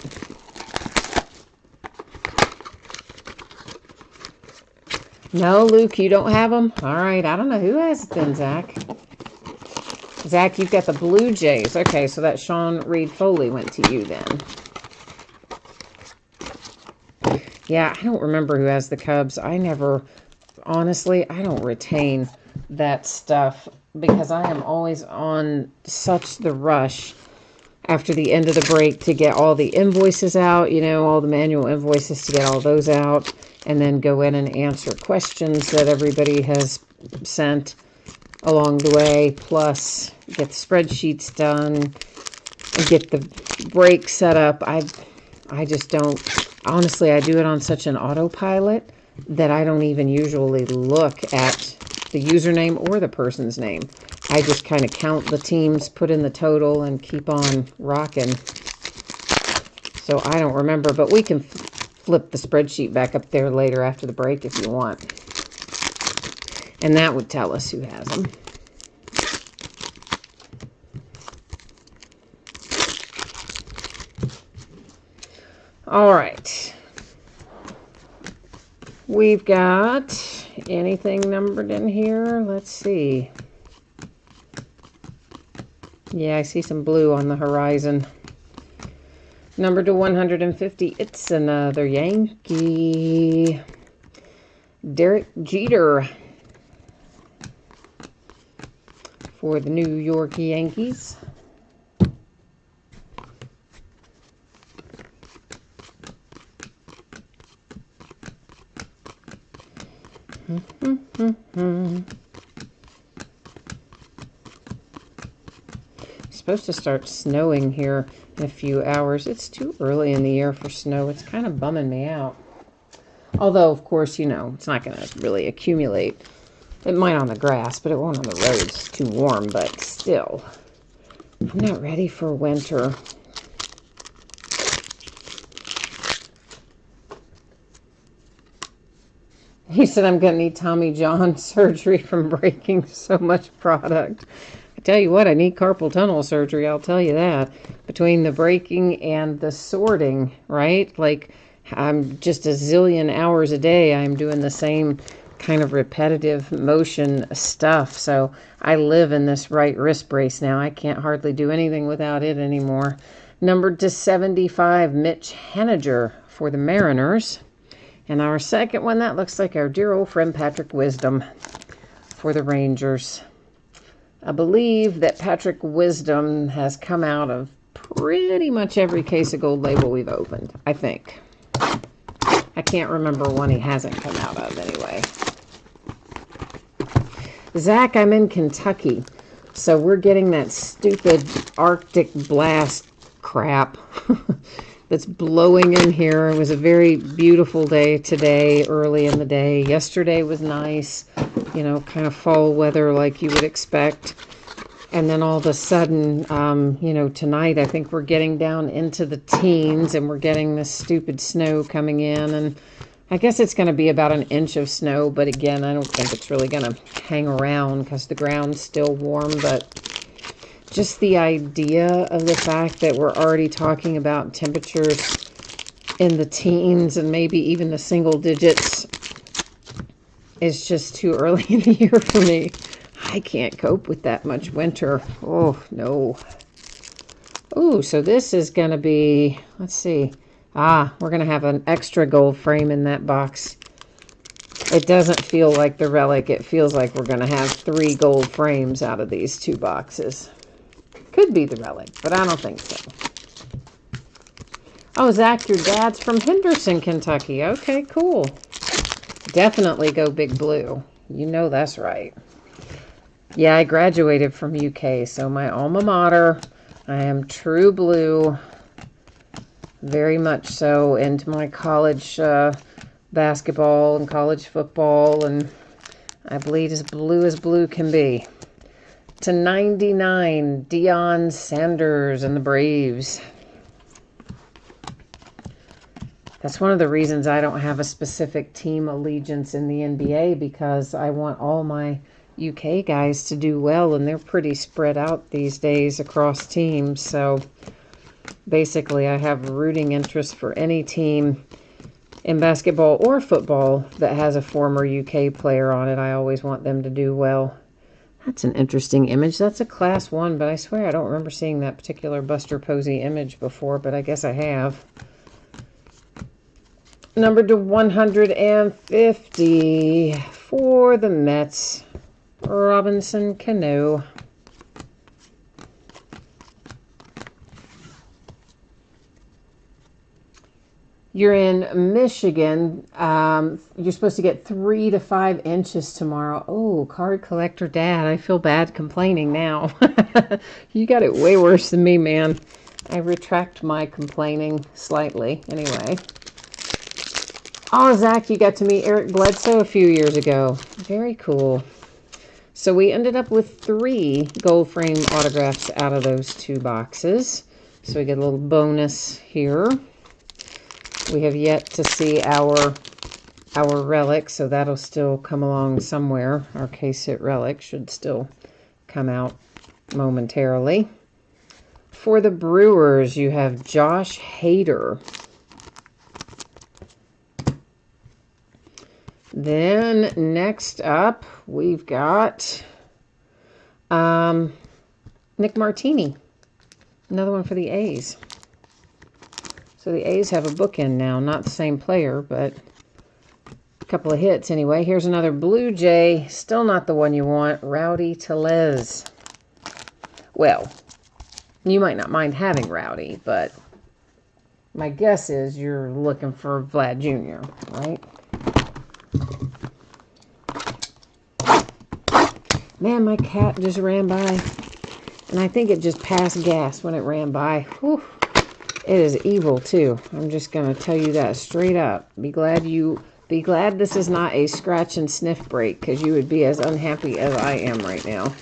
No, Luke, you don't have them? All right, I don't know who has it then, Zach. Zach, you've got the Blue Jays. Okay, so that Sean Reed Foley went to you then. Yeah, I don't remember who has the Cubs. Honestly, I don't retain that stuff because I am always on such the rush after the end of the break to get all the invoices out, all the manual invoices to get all those out, and then go in and answer questions that everybody has sent along the way, plus get the spreadsheets done and get the break set up. I just don't, honestly, I do it on such an autopilot that I don't even usually look at the username or the person's name. I just kind of count the teams, put in the total, and keep on rocking. So I don't remember, but we can flip the spreadsheet back up there later after the break if you want. And that would tell us who has them. All right. We've got anything numbered in here. Let's see. Yeah, I see some blue on the horizon. Number to 150, it's another Yankee. Derek Jeter for the New York Yankees. It's supposed to start snowing here in a few hours. It's too early in the year for snow. It's kind of bumming me out. Although, of course, it's not going to really accumulate. It might on the grass, but it won't on the roads. It's too warm, but still. I'm not ready for winter. He said I'm going to need Tommy John surgery from breaking so much product. I tell you what, I need carpal tunnel surgery, I'll tell you that. between the breaking and the sorting, right? Like, I'm just a zillion hours a day. I'm doing the same kind of repetitive motion stuff. So I live in this right wrist brace now. I can't hardly do anything without it anymore. Numbered to 75, Mitch Haniger for the Mariners. And our second one, that looks like our dear old friend Patrick Wisdom for the Rangers. I believe that Patrick Wisdom has come out of pretty much every case of Gold Label we've opened, I think. I can't remember one he hasn't come out of anyway. Zach, I'm in Kentucky, so we're getting that stupid Arctic blast crap that's blowing in here. It was a very beautiful day today, early in the day. Yesterday was nice, you know, kind of fall weather like you would expect. And then all of a sudden, you know, tonight I think we're getting down into the teens and we're getting this stupid snow coming in. And I guess it's going to be about an inch of snow. But again, I don't think it's really going to hang around because the ground's still warm. But just the idea of the fact that we're already talking about temperatures in the teens and maybe even the single digits is just too early in the year for me. I can't cope with that much winter. Oh, no. Oh, so this is going to be, let's see. We're going to have an extra gold frame in that box. It doesn't feel like the relic. It feels like we're going to have 3 gold frames out of these 2 boxes. Could be the relic, but I don't think so. Oh, Zach, your dad's from Henderson, Kentucky. Okay, cool. Definitely go Big Blue. You know that's right. Yeah, I graduated from UK, so my alma mater. I am true blue. Very much so into my college basketball and college football, and I bleed as blue can be. To 99, Deion Sanders and the Braves. That's one of the reasons I don't have a specific team allegiance in the NBA, because I want all my UK guys to do well, and they're pretty spread out these days across teams. So basically I have rooting interest for any team in basketball or football that has a former UK player on it. I always want them to do well. That's an interesting image. That's a class 1, but I swear I don't remember seeing that particular Buster Posey image before, but I guess I have. Numbered to 150 for the Mets, Robinson Cano. You're in Michigan. You're supposed to get 3 to 5 inches tomorrow. Oh, card collector dad. I feel bad complaining now. You got it way worse than me, man. I retract my complaining slightly. Anyway. Oh, Zach, you got to meet Eric Bledsoe a few years ago. Very cool. So we ended up with 3 gold frame autographs out of those 2 boxes. So we get a little bonus here. We have yet to see our relic, so that'll still come along somewhere. Our case hit relic should still come out momentarily. For the Brewers, you have Josh Hader. Then next up, we've got Nick Martini. Another one for the A's. So the A's have a bookend now. Not the same player, but a couple of hits anyway. Here's another Blue Jay. Still not the one you want. Rowdy Tellez. Well, you might not mind having Rowdy, but my guess is you're looking for Vlad Jr., right? Man, my cat just ran by. And I think it just passed gas when it ran by. Whew. It is evil, too. I'm just going to tell you that straight up. Be glad this is not a scratch and sniff break, because you would be as unhappy as I am right now.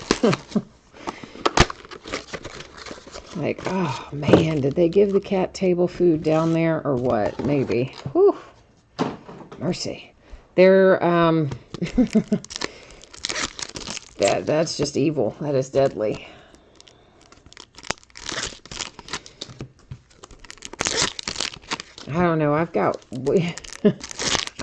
Like, oh, man, did they give the cat table food down there or what? Maybe. Whew. Mercy. They're, that's just evil. That is deadly. I don't know. I've got...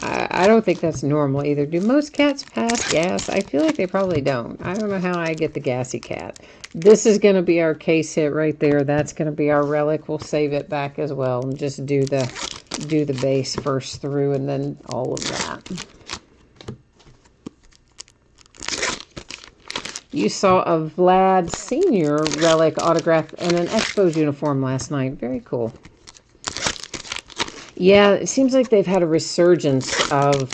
I don't think that's normal either. Do most cats pass gas? I feel like they probably don't. I don't know how I get the gassy cat. This is going to be our case hit right there. That's going to be our relic. We'll save it back as well and just do the base first through and then all of that. You saw a Vlad Sr. relic autograph in an Expos uniform last night. Very cool. Yeah, it seems like they've had a resurgence of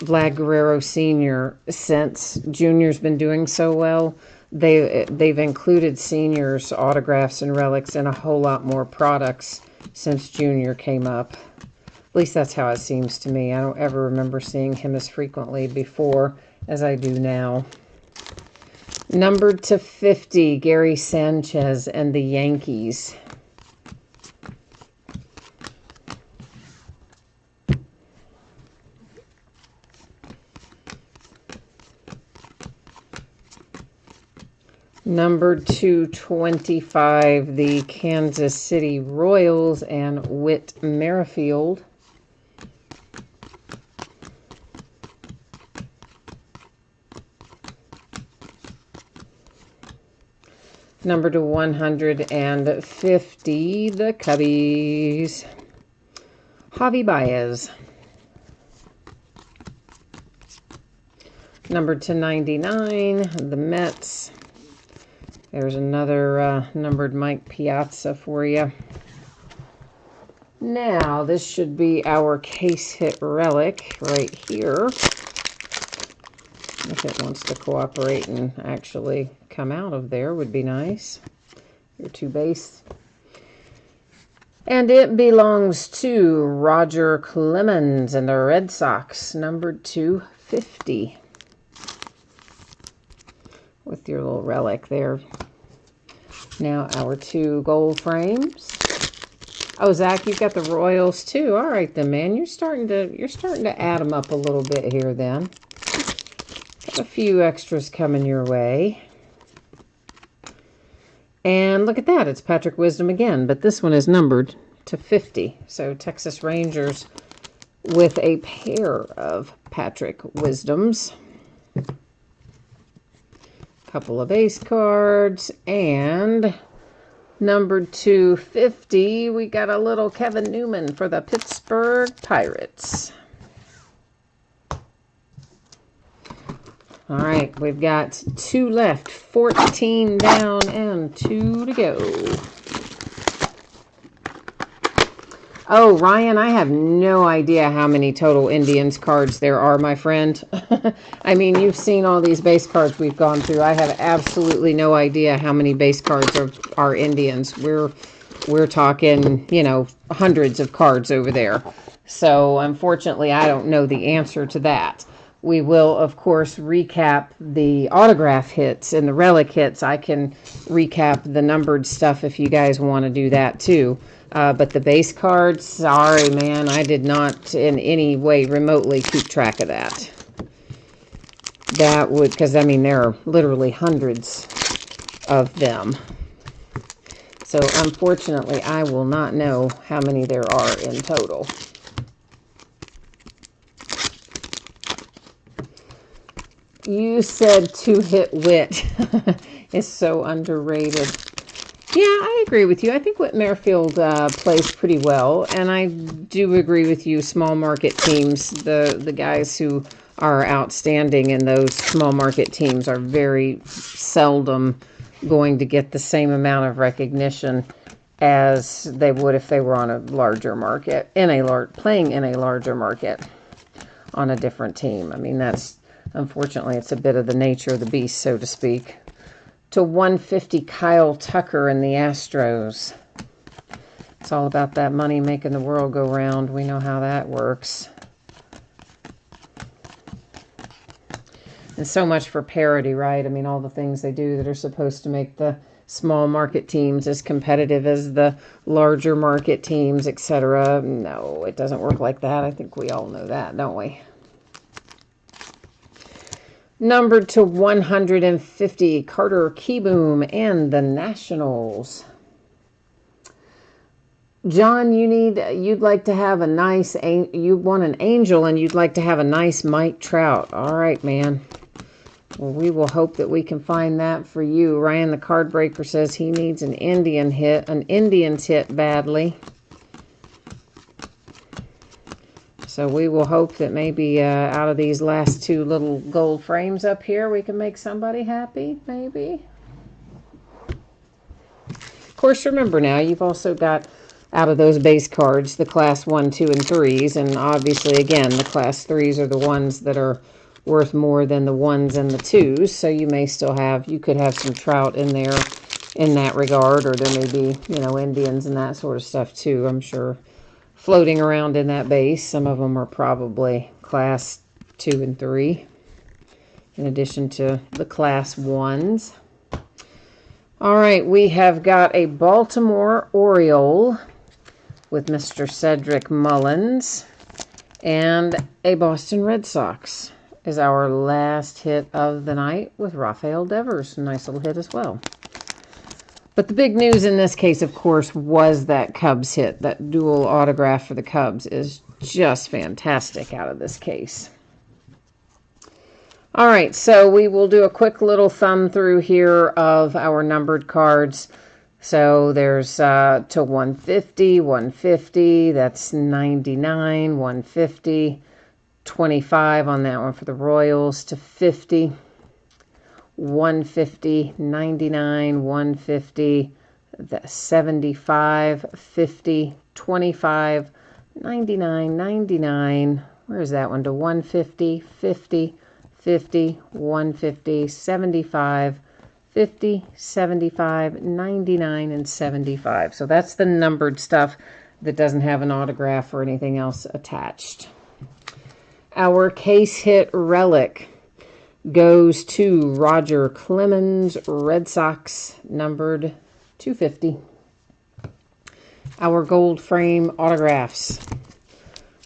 Vlad Guerrero Sr. since Junior's been doing so well. They've included Senior's autographs and relics in a whole lot more products since Junior came up. At least that's how it seems to me. I don't ever remember seeing him as frequently before as I do now. Numbered to 50, Gary Sanchez and the Yankees. Number 225, the Kansas City Royals and Whit Merrifield. Number to 150, the Cubbies. Javi Baez. Number to 99, the Mets. There's another numbered Mike Piazza for you. Now, this should be our case hit relic right here. If it wants to cooperate and actually come out of there, would be nice. Your two base. And it belongs to Roger Clemens and the Red Sox, numbered 250. With your little relic there. Now our two gold frames. Oh, Zach, you've got the Royals too. All right, then, man, you're starting to add them up a little bit here. Then got a few extras coming your way. And look at that, it's Patrick Wisdom again, but this one is numbered to 50. So Texas Rangers with a pair of Patrick Wisdoms. Couple of base cards, and number 250, we got a little Kevin Newman for the Pittsburgh Pirates. All right, we've got 2 left, 14 down and 2 to go. Oh, Ryan, I have no idea how many total Indians cards there are, my friend. I mean, you've seen all these base cards we've gone through. I have absolutely no idea how many base cards are Indians. We're talking, you know, hundreds of cards over there. So, unfortunately, I don't know the answer to that. We will, of course, recap the autograph hits and the relic hits. I can recap the numbered stuff if you guys want to do that, too. But the base cards, sorry, man, I did not in any way remotely keep track of that. That would, because, I mean, there are literally hundreds of them. So, unfortunately, I will not know how many there are in total. You said 2-hit wit is so underrated. Yeah, I agree with you. I think Whit Merrifield plays pretty well, and I do agree with you. Small market teams, the guys who are outstanding in those small market teams are very seldom going to get the same amount of recognition as they would if they were on a larger market, playing in a larger market on a different team. I mean, that's unfortunately it's a bit of the nature of the beast, so to speak. To 150, Kyle Tucker and the Astros. It's all about that money making the world go round. We know how that works. And so much for parity, right? I mean, all the things they do that are supposed to make the small market teams as competitive as the larger market teams, etc. No, it doesn't work like that. I think we all know that, don't we? Numbered to 150, Carter Kieboom and the Nationals. John, you'd like to have a nice, you want an angel and you'd like to have a nice Mike Trout. All right, man. Well, we will hope that we can find that for you. Ryan the Card Breaker says he needs an Indians hit badly. So we will hope that maybe out of these last two little gold frames up here, we can make somebody happy, maybe. Of course, remember now, you've also got out of those base cards, the class 1, 2, and 3s. And obviously, again, the class 3s are the ones that are worth more than the 1s and the 2s. So you may still have, you could have some Trout in there in that regard. Or there may be, Indians and that sort of stuff too, I'm sure, floating around in that base. Some of them are probably class 2 and 3, in addition to the class 1s. All right, we have got a Baltimore Oriole with Mr. Cedric Mullins, and a Boston Red Sox is our last hit of the night with Rafael Devers. Nice little hit as well. But the big news in this case, of course, was that Cubs hit. That dual autograph for the Cubs is just fantastic out of this case. All right, so we will do a quick little thumb through here of our numbered cards. So there's to 150, 150, that's 99, 150, 25 on that one for the Royals, to 50, 150, 99, 150, 75, 50, 25, 99, 99, where's that one, to 150, 50, 50, 150, 75, 50, 75, 99, and 75. So that's the numbered stuff that doesn't have an autograph or anything else attached. Our case hit relic goes to Roger Clemens, Red Sox, numbered 250. Our gold frame autographs,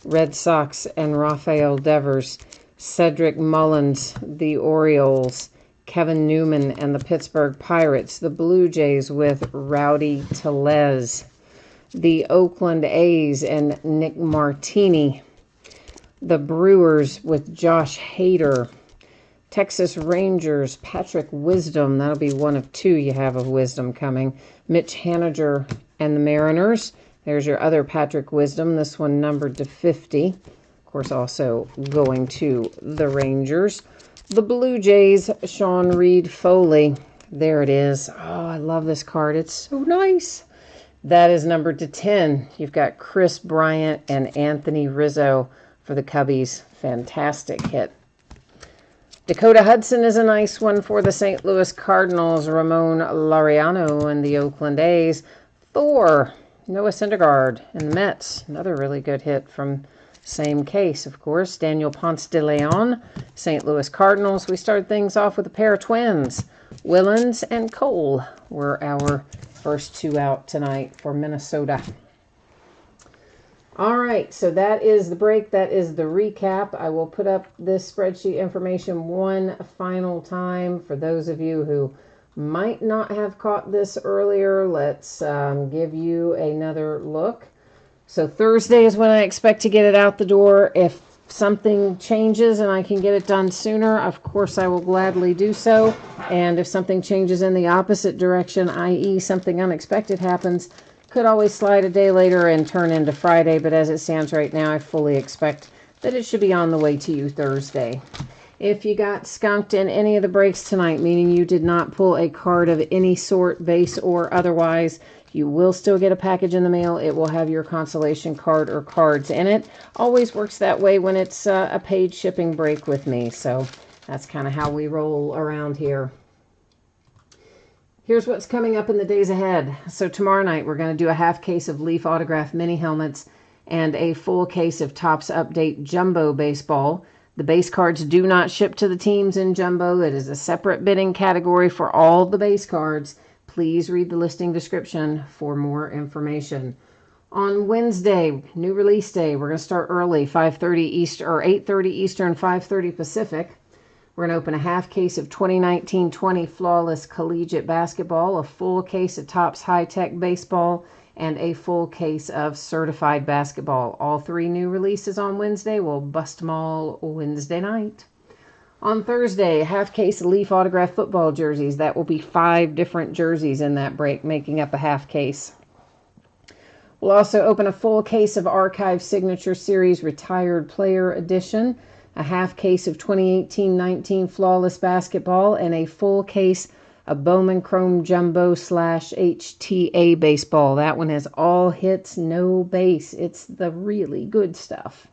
Red Sox and Rafael Devers, Cedric Mullins, the Orioles, Kevin Newman and the Pittsburgh Pirates, the Blue Jays with Rowdy Tellez, the Oakland A's and Nick Martini, the Brewers with Josh Hader, Texas Rangers, Patrick Wisdom, that'll be one of two you have of Wisdom coming, Mitch Haniger and the Mariners. There's your other Patrick Wisdom, this one numbered to 50. Of course, also going to the Rangers. The Blue Jays, Sean Reed Foley. There it is. Oh, I love this card. It's so nice. That is numbered to 10. You've got Chris Bryant and Anthony Rizzo for the Cubbies. Fantastic hit. Dakota Hudson is a nice one for the St. Louis Cardinals. Ramon Laureano and the Oakland A's. Thor, Noah Syndergaard and the Mets. Another really good hit from same case, of course. Daniel Ponce de Leon, St. Louis Cardinals. We started things off with a pair of twins. Willens and Cole were our first two out tonight for Minnesota. All right, so that is the break. That is the recap. I will put up this spreadsheet information one final time for those of you who might not have caught this earlier. Let's give you another look. So Thursday is when I expect to get it out the door. If something changes and I can get it done sooner, of course I will gladly do so. And if something changes in the opposite direction, i.e. something unexpected happens, could always slide a day later and turn into Friday. But as it stands right now, I fully expect that it should be on the way to you Thursday. If you got skunked in any of the breaks tonight, meaning you did not pull a card of any sort, base or otherwise, you will still get a package in the mail. It will have your consolation card or cards in it. Always works that way when it's a paid shipping break with me. So that's kind of how we roll around here. Here's what's coming up in the days ahead. So tomorrow night, we're going to do a half case of Leaf Autograph mini helmets and a full case of Topps Update Jumbo Baseball. The base cards do not ship to the teams in Jumbo. It is a separate bidding category for all the base cards. Please read the listing description for more information. On Wednesday, new release day, we're going to start early, 5:30 Eastern or 8:30 Eastern, 5:30 Pacific. We're going to open a half case of 2019-20 Flawless Collegiate Basketball, a full case of Topps High Tech Baseball, and a full case of certified basketball. All 3 new releases on Wednesday. We'll bust them all Wednesday night. On Thursday, a half case of Leaf autographed football jerseys. That will be 5 different jerseys in that break, making up a half case. We'll also open a full case of Archive Signature Series Retired Player Edition, a half case of 2018-19 Flawless Basketball, and a full case of Bowman Chrome Jumbo / HTA Baseball. That one has all hits, no base. It's the really good stuff.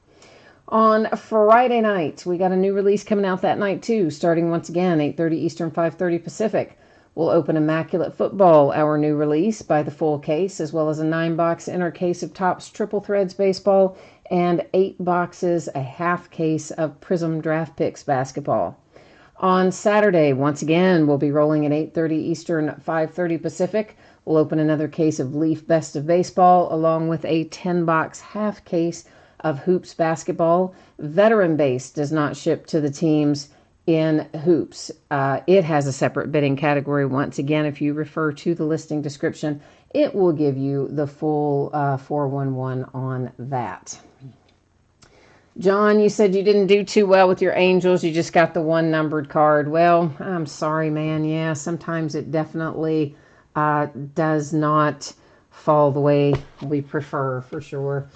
On Friday night, we got a new release coming out that night too, starting once again 8:30 Eastern, 5:30 Pacific. We'll open Immaculate Football, our new release, by the full case, as well as a 9-box inner case of Topps Triple Threads Baseball and 8 boxes, a half case of Prism Draft Picks Basketball. On Saturday, once again, we'll be rolling at 8:30 Eastern, 5:30 Pacific. We'll open another case of Leaf Best of Baseball, along with a 10-box half case of Hoops Basketball. Veteran Base does not ship to the teams in Hoops. It has a separate bidding category. Once again, if you refer to the listing description, it will give you the full 411 on that. John, you said you didn't do too well with your Angels. You just got the 1 numbered card. Well, I'm sorry, man. Yeah, sometimes it definitely does not fall the way we prefer, for sure.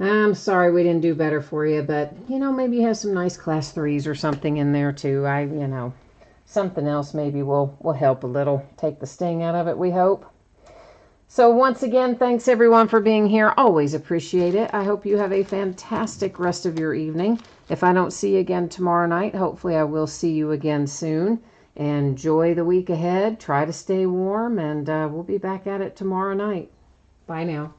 I'm sorry we didn't do better for you, but, maybe you have some nice class 3s or something in there, too. Something else maybe will help a little. Take the sting out of it, we hope. So once again, thanks everyone for being here. Always appreciate it. I hope you have a fantastic rest of your evening. If I don't see you again tomorrow night, hopefully I will see you again soon. Enjoy the week ahead. Try to stay warm, and we'll be back at it tomorrow night. Bye now.